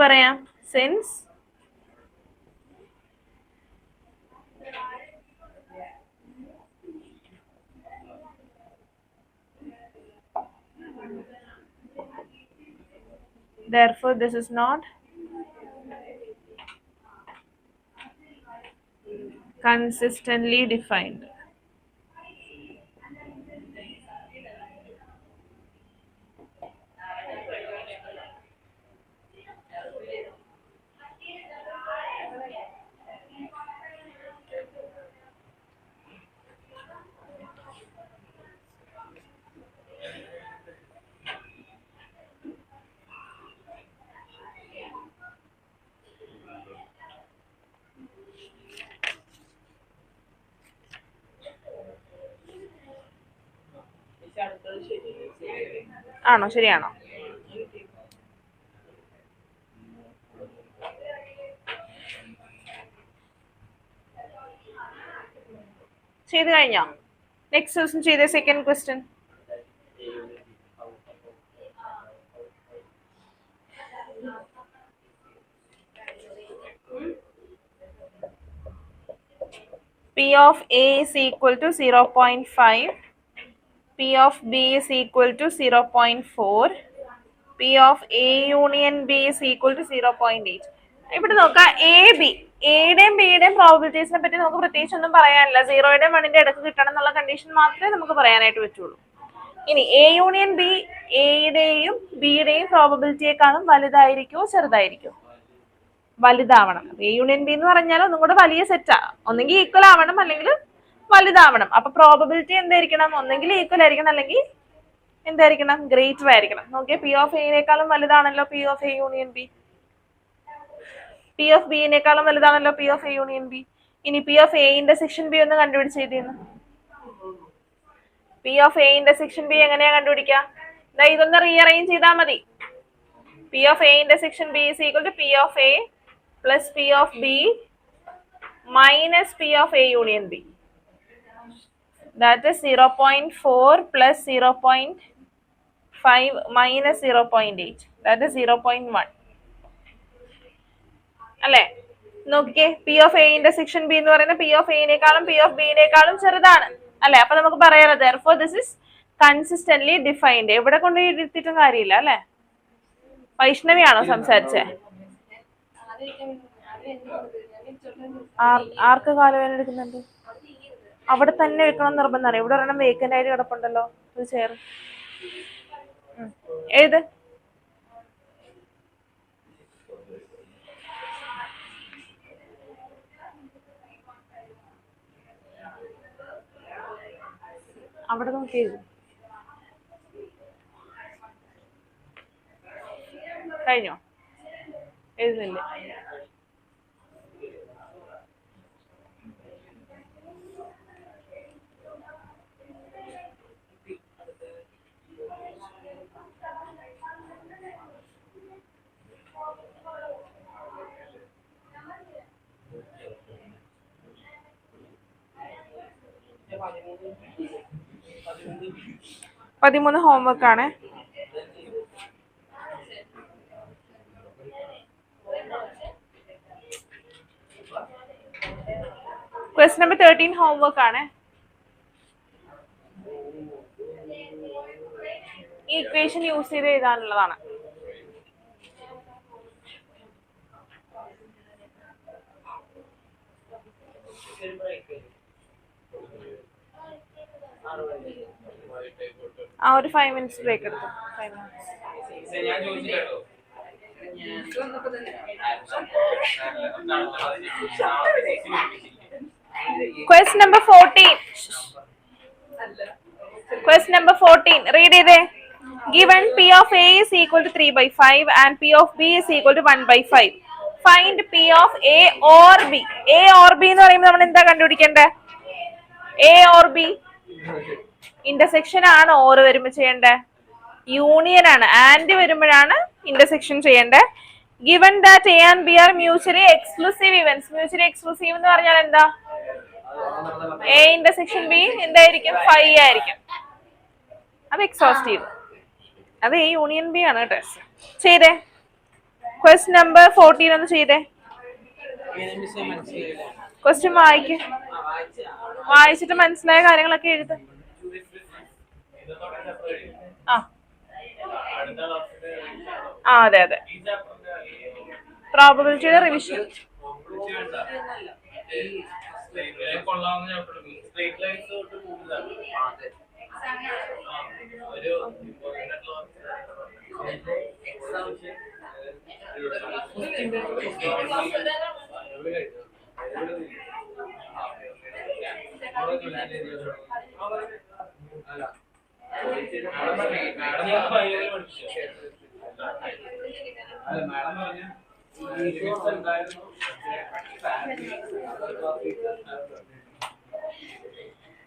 പറയാം? Since therefore this is not consistently defined. ആണോ? ശരിയാണോ? ചെയ്ത് കഴിഞ്ഞോ? നെക്സ്റ്റ് ക്വസ്റ്റ്യൻ ചെയ്തേ, second question. P of A is equal to 0.5, P of B is equal to 0.4, P of A union B is equal to 0.8. ഇവിടെ നോക്കാം, എയുടെയും ബിയുടെയും പ്രോബിലിറ്റീസിനെ പറ്റി നമുക്ക് പ്രത്യേകിച്ച് ഒന്നും പറയാനില്ല. 0യുടെയും 1ന്റെ ഇടക്ക് കിട്ടണം എന്നുള്ള കണ്ടീഷൻ മാത്രമേ നമുക്ക് പറയാനായിട്ട് പറ്റുള്ളൂ. ഇനി എ യൂണിയൻ ബി എയുടെയും ബിയുടെയും പ്രോബിലിറ്റിയെക്കാളും വലുതായിരിക്കുമോ ചെറുതായിരിക്കുമോ? വലുതാവണം. എ യൂണിയൻ ബി എന്ന് പറഞ്ഞാൽ ഒന്നും കൂടെ വലിയ സെറ്റാ. ഒന്നെങ്കിൽ ഈക്വൽ ആവണം അല്ലെങ്കിൽ വലുതാവണം. അപ്പൊ പ്രോബിലിറ്റി എന്തായിരിക്കണം? ഒന്നെങ്കിൽ ഈക്വൽ ആയിരിക്കണം അല്ലെങ്കിൽ എന്തായിരിക്കണം? ഗ്രേറ്റർ ആയിരിക്കണം. നോക്കിയേ, പി ഓഫ് എനേക്കാളും വലുതാണല്ലോ P of A union B, P of ബിനേക്കാളും വലുതാണല്ലോ P of A union B. ഇനി P of A intersection B ഒന്ന് കണ്ടുപിടിച്ചെഴുതിയെന്ന്. P of A intersection B എങ്ങനെയാ കണ്ടുപിടിക്കുക? ഇതൊന്ന് റീഅറേഞ്ച് ചെയ്താൽ മതി. P of A intersection B is equal to P of A plus P of B minus P of A union B. That is 0.4 plus 0.5 minus 0.8. That is 0.1. അല്ലേ? നോക്കിക്കേ, P of A intersection B എന്ന് പറയുന്നത് പി ഓഫ് എനേക്കാളും പി ഓഫ് ബിനേക്കാളും ചെറുതാണ് അല്ലെ. അപ്പൊ നമുക്ക് പറയാം therefore this is consistently defined. എവിടെ കൊണ്ട് ഇരുത്തിയിട്ടും കാര്യമില്ല അല്ലെ. വൈഷ്ണവിയാണോ സംസാരിച്ചേ? ആർക്ക് കാലുവേദന എടുക്കുന്നുണ്ട്? അവിടെ തന്നെ വെക്കണം നിർബന്ധമാണ്. ഇവിടെ ഒരെണ്ണം വേക്കൻ്റ് ആയിട്ട് കിടപ്പുണ്ടല്ലോ ഒരു ചെയർ. എഴുത്. അവിടെ നോക്കി എഴുത്. കഴിഞ്ഞോ? എഴുതുന്നില്ലേ? പതിമൂന്ന് ഹോംവർക്ക് ആണ്. ക്വസ്റ്റ്യൻ നമ്പർ 13 ഹോംവർക്ക് ആണ്. ഈ ഇക്വേഷൻ യൂസ് ചെയ്ത് എഴുതാനുള്ളതാണ്. ഒരു 5 minutes ബ്രേക്ക് എടുത്തു. 5 minutes. Question number 14. Question number 14. Read it. Given P of A is equal to 3 by 5 and P of B is equal to 1 by 5. Find P of A or B. A or B എന്ന് പറയുമ്പോൾ നമ്മൾ എന്താ കണ്ടുപിടിക്കേണ്ടത്? A or B? ഇന്റർസെക്ഷൻ ആണ് ഓർ വരുമ്പോൾ ചെയ്യേണ്ടത്? യൂണിയൻ ആണ്. ആൻഡ് വരുമ്പോഴാണ് ഇന്റർസെക്ഷൻ ചെയ്യേണ്ടത്. Given that A and B are mutually exclusive events. Mutually exclusive എന്ന് പറഞ്ഞാൽ എന്താ? A ഇന്റർസെക്ഷൻ B എന്തായിരിക്കും? 5 ആയിരിക്കും. അത് എക്സോസ്റ്റീവ്. അത് A യൂണിയൻ B ആണ് കേട്ടോ. ചെയ്തേ. ക്വസ്റ്റ്യൻ നമ്പർ 14 ഒന്ന് ചെയ്തേ. ക്വസ്റ്റ്യൻ വായിക്ക്. വായിച്ചിട്ട് മനസ്സിലായ കാര്യങ്ങളൊക്കെ എഴുത. അതെ അതെ. പ്രോബബിലിറ്റിയുടെ റിവിഷൻ.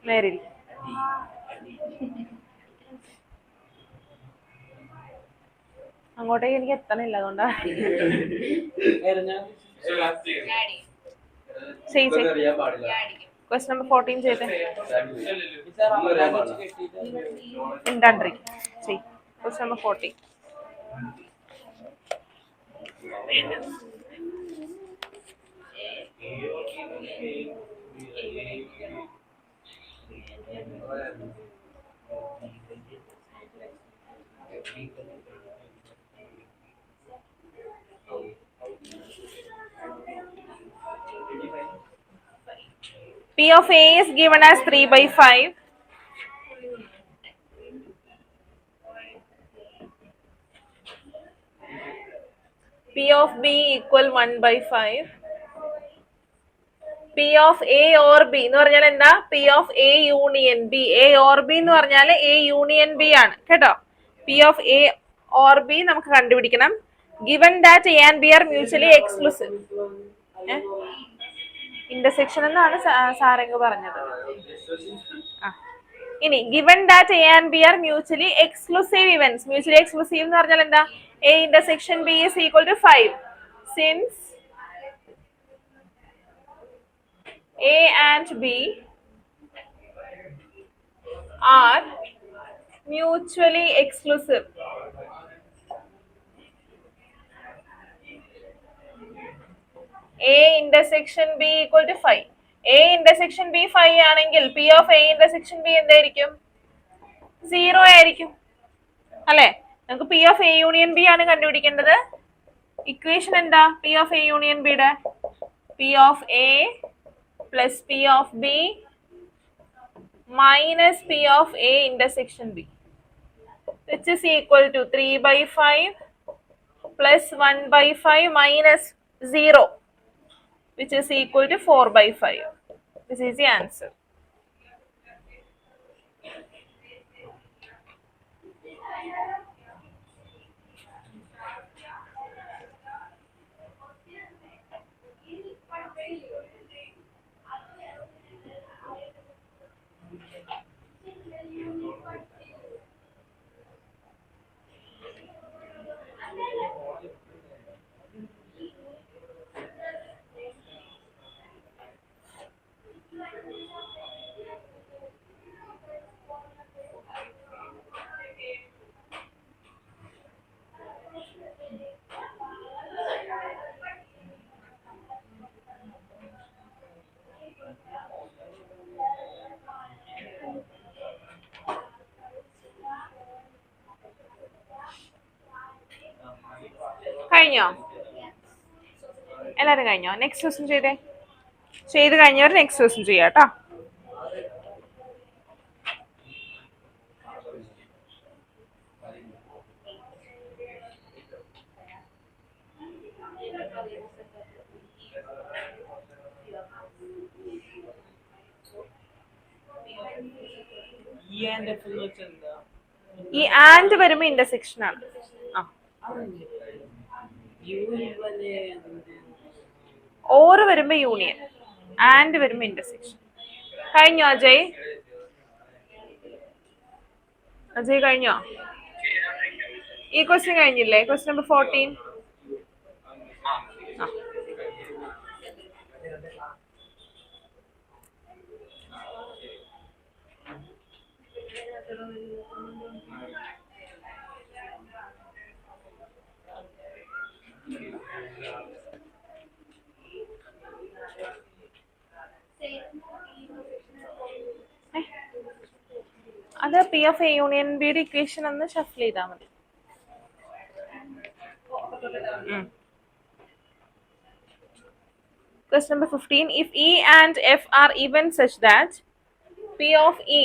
നേരി അങ്ങോട്ടേക്ക് എനിക്ക് എത്തണില്ല, അതുകൊണ്ടാ. ക്വസ്റ്റ്യൻ നമ്പർ 14 ചെയ്തേ. ഉണ്ടാണ്ടിരിക്കും. Question number 14. P of A is given as 3 by 5. P of B equal 1 by 5. P of A or B എന്ന് പറഞ്ഞാൽ എന്താ? P of A union B. A or B എന്ന് പറഞ്ഞാൽ A union B ആണ് കേട്ടോ. P of A or B നമുക്ക് കണ്ടുപിടിക്കണം. Given that A and B are mutually exclusive. Intersection എന്നാണ് സാരംഗ് പറഞ്ഞത്. ഇനി given that A and B are mutually exclusive events. Mutually exclusive എന്ന് പറഞ്ഞാൽ എന്താ? A intersection B is equal to 5. Since A and B are mutually exclusive. A intersection B equal to 5. A intersection B 5 ആണെങ്കിൽ P of A intersection B എന്തായിരിക്കും? 0 ആയിരിക്കും അല്ലേ? നമുക്ക് P of A union B ആണ് കണ്ടുപിടിക്കേണ്ടത്. ഇക്വേഷൻ എന്താ? P of A union B യുടെ P of A plus P of B minus P of A intersection B, which is equal to 3 by 5 plus 1 by 5 minus 0, which is equal to 4 by 5. This is the answer. കഴിഞ്ഞോ? എല്ലാവരും കഴിഞ്ഞോ? നെക്സ്റ്റ് ക്വസ്റ്റ്യൻ ചെയ്തേ. ചെയ്ത് കഴിഞ്ഞവർ നെക്സ്റ്റ് ക്വസ്റ്റ്യൻ ചെയ്യാം കേട്ടോ. ഈ ആൻഡ് വരുമ്പോ ഇന്റർസെക്ഷൻ ആണ്. ഓർ വരുമ്പോ യൂണിയൻ, ആൻഡ് വരുമ്പോ ഇന്റർസെക്ഷൻ. കഴിഞ്ഞോ അജയ്? അജയ് കഴിഞ്ഞോ? ഈ ക്വസ്റ്റ്യൻ കഴിഞ്ഞില്ലേ? Question number 14. അത് പി ഓഫ് എ യൂണിയൻ ബിയുടെ ഇക്വേഷൻ ഒന്ന് ഷഫിൾ ചെയ്താൽ മതി. Question number 15. If E and F are even such that P of E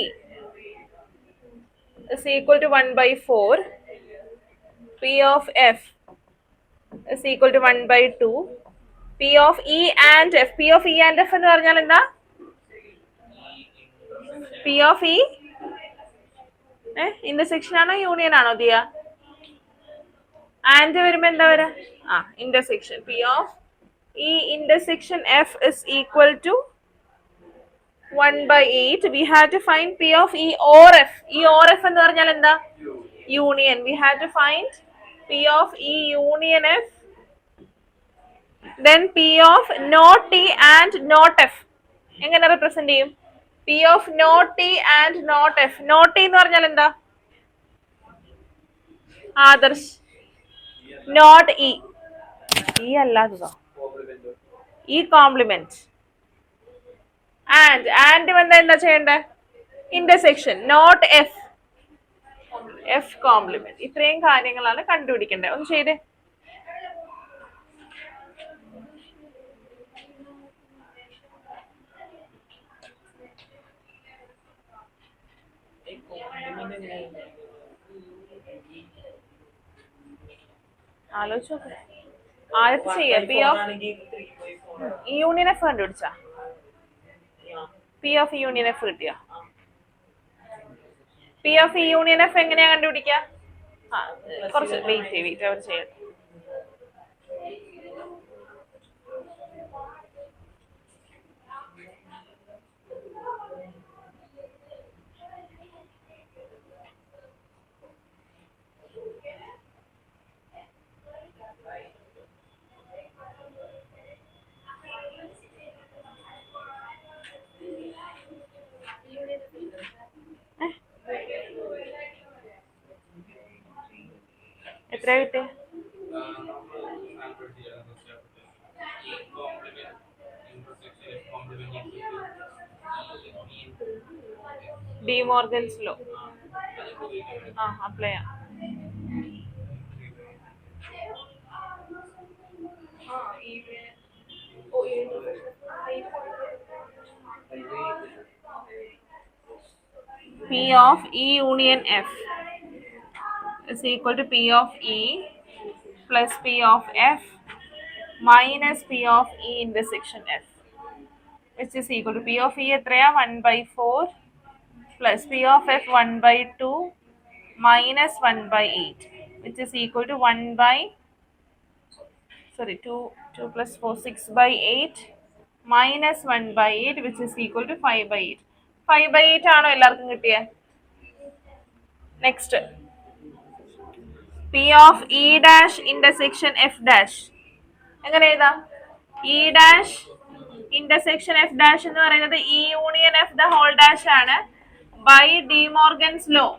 is equal to 1 by 4, P of F is equal to 1 by 2, P of E and F. P of E and F എന്ന് പറഞ്ഞാൽ എന്താ? P of E ഇന്റർസെക്ഷൻ ആണോ യൂണിയൻ ആണോ ദിയ? ആൻഡ് വരുമ്പോ എന്താ വരാ? Intersection. P of E intersection F is equal to 1 by 8. We have to find P of E or F. E or F എന്ന് പറഞ്ഞാൽ എന്താ? Union. We have to find P of E union F. Then P of not T and not F. എങ്ങനെ റെപ്രസെന്റ് ചെയ്യും? P of not T and not F. Not T എന്ന് പറഞ്ഞാൽ എന്താ? ആദർശ്. Not E. E അല്ലാത്തതോ? E complement. ആൻഡ് വന്ന എന്താ ചെയ്യണ്ടേ? Intersection. Not F, F complement. ഇത്രയും കാര്യങ്ങളാണ് കണ്ടുപിടിക്കേണ്ടത്. ഒന്ന് ചെയ്തേ. ആലോചിച്ച് നോക്കേ. ആദ്യത്തെ ചെയ്യാ. പി ഓഫ് യൂണിയൻ എഫ് കണ്ടുപിടിച്ചാ? പി ഓഫ് യൂണിയൻ എഫ് കിട്ടിയോ? പി ഓഫ് യൂണിയൻ എഫ് എങ്ങനെയാ കണ്ടുപിടിക്കുക? കുറച്ച് വെയിറ്റ് അവർ ചെയ്യട്ടെ. എത്ര കിട്ടി? De Morgan's law. അപ്ലൈ ചെയ്യാം. P of E union F is equal to P of E plus P of F minus P of E intersection F, which is equal to P of E എത്രയാ? 1 by 4 plus P of F 1 by 2 minus 1 by 8, which is equal to 2 plus 4, 6 by 8 minus 1 by 8, which is equal to 5 by 8. 5 by 8 ആണോ എല്ലാവർക്കും കിട്ടിയത്? Next P of E dash intersection F dash എങ്ങനെ എഴുതാം? E dash intersection F dash എന്ന് പറയുന്നത് E union F the whole dash ആണ് by De Morgan's law.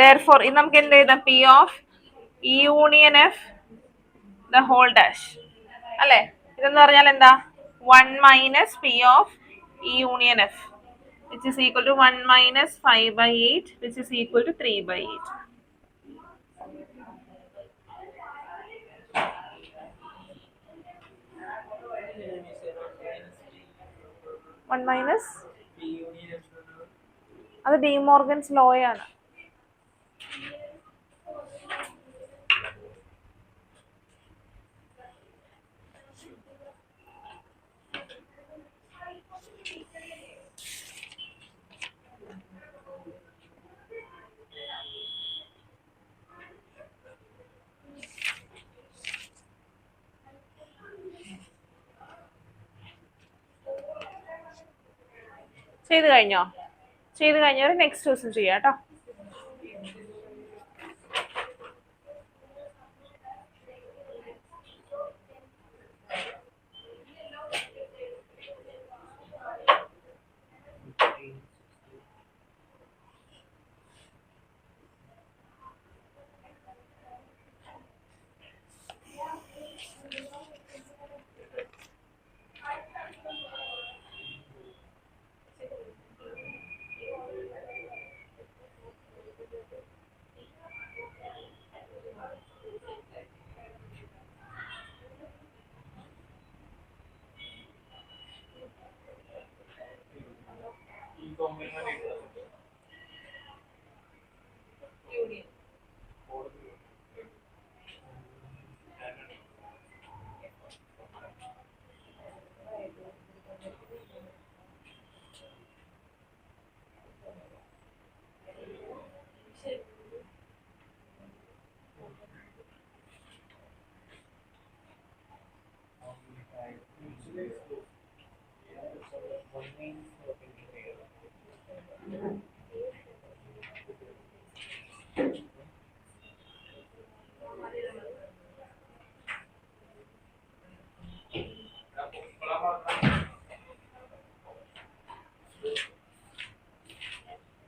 Therefore ഇത് നമുക്ക് എന്ത് എഴുതാം? P of E union F the whole dash അല്ലേ? ഇതെന്ന് പറഞ്ഞാൽ എന്താ? 1 minus P of E union F, which is equal to 1 minus 5 by 8, which is equal to 3 by 8. One minus അത് ഡി മോർഗൻസ് ലോയാണ്. ചെയ്ത് കഴിഞ്ഞോ? ചെയ്ത് കഴിഞ്ഞവർ നെക്സ്റ്റ് ദിവസം ചെയ്യാം കേട്ടോ.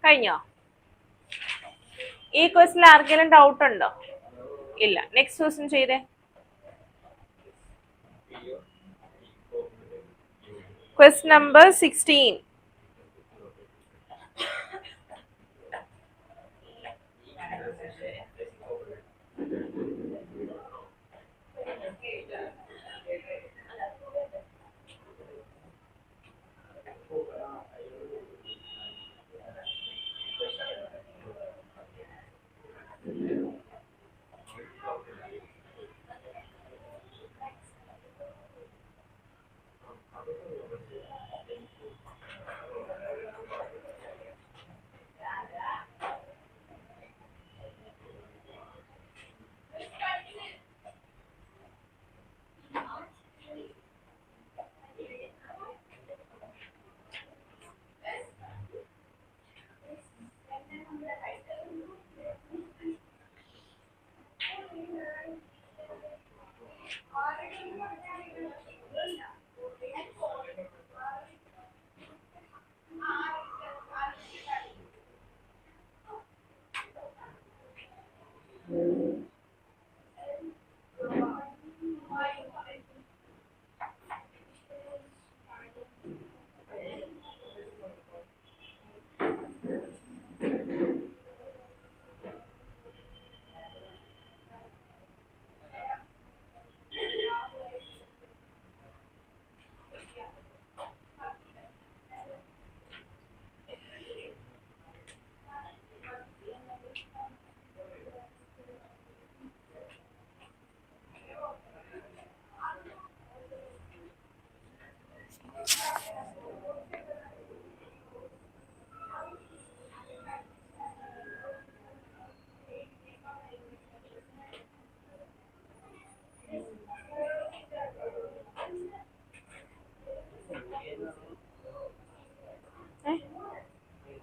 കഴിഞ്ഞോ? ഈ ക്വസ്റ്റിൽ ആർക്കെങ്കിലും ഡൗട്ട് ഉണ്ടോ? ഇല്ല. നെക്സ്റ്റ് ക്വസ്റ്റ്യൻ ചെയ്തേ. Question number 16.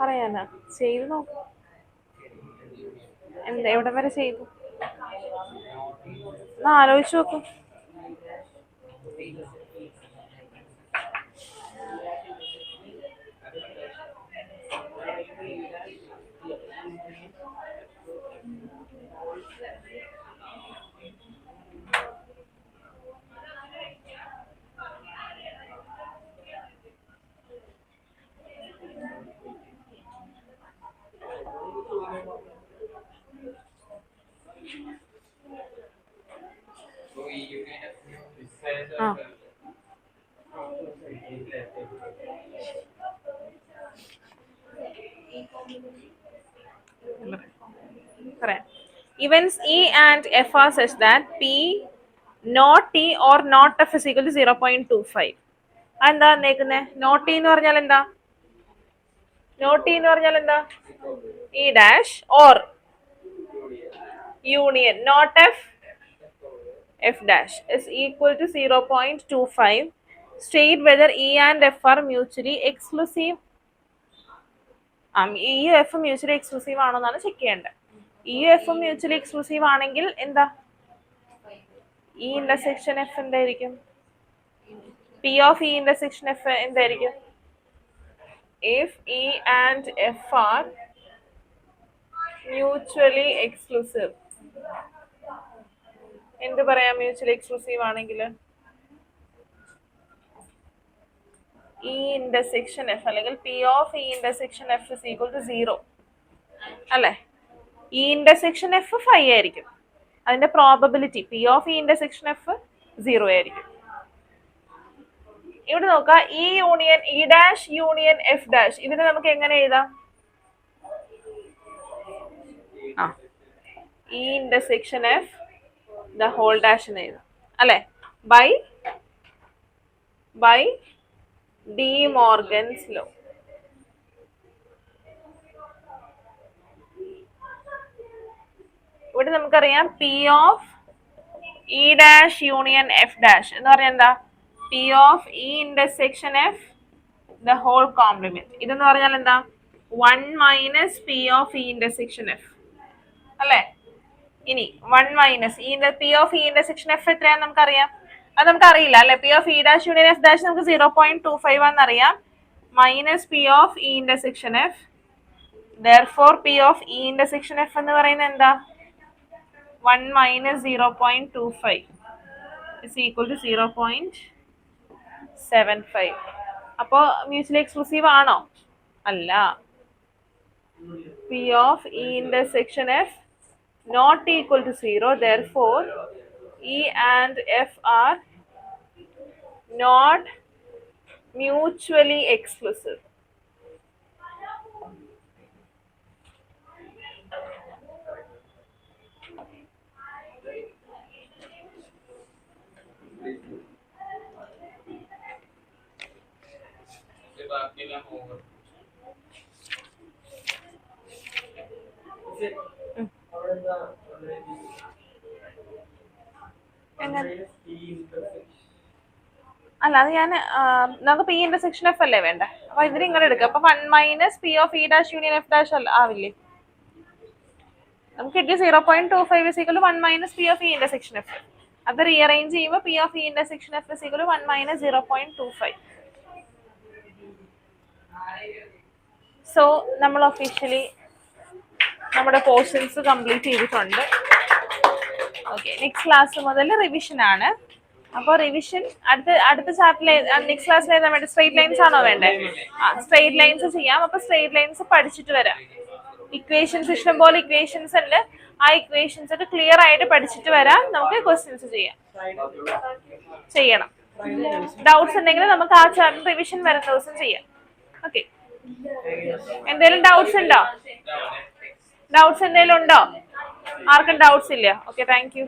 പറയാനാ ചെയ്തു നോക്ക്. എന്താ എവിടെ വരെ ചെയ്തു ആലോചിച്ചു നോക്കും. ആ പറയാം. Events E and F are such that P not T or not F is equal to 0.25. എന്താ തന്നേക്കുന്നേ? നോട്ട് ടി എന്ന് പറഞ്ഞാൽ എന്താ? നോട്ട് ടി എന്ന് പറഞ്ഞാൽ എന്താ? E dash or union not F F dash is equal to 0.25. State whether E and F are mutually exclusive. E U F mutually exclusive ആണോ എന്നാണ് ചെക്ക് ചെയ്യേണ്ടത്. E U F mutually exclusive ആണെങ്കിൽ എന്താ ഇ ഇന്റർസെക്ഷൻ എഫ് എന്തായിരിക്കും? P of E intersection F എന്തായിരിക്കും? If E and F are mutually exclusive, എന്ത് പറയാം മ്യൂച്വലി എക്സ്ക്ലൂസീവ് ആണെങ്കിൽ? ഇ ഇന്റർസെക്ഷൻ എഫ് അല്ലെങ്കിൽ P of E intersection F is equal to 0 അല്ലേ? ഇ ഇന്റർസെക്ഷൻ എഫ് 5 ആയിരിക്കും, അതിന്റെ probability P of E intersection F 0 ആയിരിക്കും. ഇവിടെ നോക്കാം, E union E dash union F dash, ഇതിനെ നമുക്ക് എങ്ങനെ എഴുതാം? E intersection F the whole dash എന്ന് എഴുതാം അല്ലെ? By De Morgan's law. ഇവിടെ നമുക്കറിയാം P of E dash union F dash എന്ന് പറഞ്ഞാൽ എന്താ? P of E intersection F the whole complement. ഇതെന്ന് പറഞ്ഞാൽ എന്താ? 1 minus P of E intersection F അല്ലെ? ഇനി 1 minus P of E intersection F എത്രയാണെന്ന് നമുക്കറിയാം, അത് നമുക്ക് അറിയില്ല അല്ലെ? P of E dash union F dash നമുക്ക് 0.25 ആണെന്നറിയാം, minus P of E intersection F. therefore P of E intersection F എന്ന് പറയുന്നത് എന്താ? 1 മൈനസ് 0.25 is equal to 0.75. അപ്പോ മ്യൂച്വലി എക്സ്ക്ലൂസീവ് ആണോ? അല്ല. P of E intersection F not equal to 0, therefore E and F are not mutually exclusive. അല്ല, അത് ഞാൻ നമുക്ക് പി ഇന്റർസെക്ഷൻ എഫ് അല്ലേ വേണ്ട, അപ്പൊ ഇതിന് ഇങ്ങനെ എടുക്കുക. അപ്പൊ 1 minus P of E dash union F dash ആവില്ലേ? നമുക്ക് കിട്ടിയ 0.25 is equal to 1 minus P of E intersection F. അത് റീഅറേഞ്ച് ചെയ്യുമ്പോൾ P of E intersection F is equal to 1 minus 0.25. So നമ്മൾ ഒഫീഷ്യലി നമ്മുടെ പോർഷൻസ് കംപ്ലീറ്റ് ചെയ്തിട്ടുണ്ട്. ഓക്കെ, നെക്സ്റ്റ് ക്ലാസ് മുതൽ റിവിഷൻ ആണ്. അപ്പോൾ റിവിഷൻ അടുത്ത ചാപ്റ്ററിൽ നെക്സ്റ്റ് ക്ലാസ്സിൽ ഏതാ വേണ്ടത്? സ്ട്രെയിറ്റ് ലൈൻസ് ആണോ വേണ്ടത്? സ്ട്രെയിറ്റ് ലൈൻസ് ചെയ്യാം. അപ്പൊ സ്ട്രെയിറ്റ് ലൈൻസ് പഠിച്ചിട്ട് വരാം. ഇക്വേഷൻസ് ഇഷ്ടംപോലെ ഇക്വേഷൻസ് ഉണ്ട്, ആ ഇക്വേഷൻസ് ഒക്കെ ക്ലിയർ ആയിട്ട് പഠിച്ചിട്ട് വരാം. നമുക്ക് ക്വസ്റ്റ്യൻസ് ചെയ്യണം. ഡൗട്ട്സ് ഉണ്ടെങ്കിൽ നമുക്ക് ആ ചാപ്റ്റർ റിവിഷൻ വരുന്ന ദിവസം ചെയ്യാം. ഓക്കെ, എന്തെങ്കിലും ഡൗട്ട്സ് ഉണ്ടോ? ഡൗട്ട്സ് എന്തെങ്കിലും ഉണ്ടോ? ആർക്കും ഡൗട്ട്സ് ഇല്ല? Okay, thank you.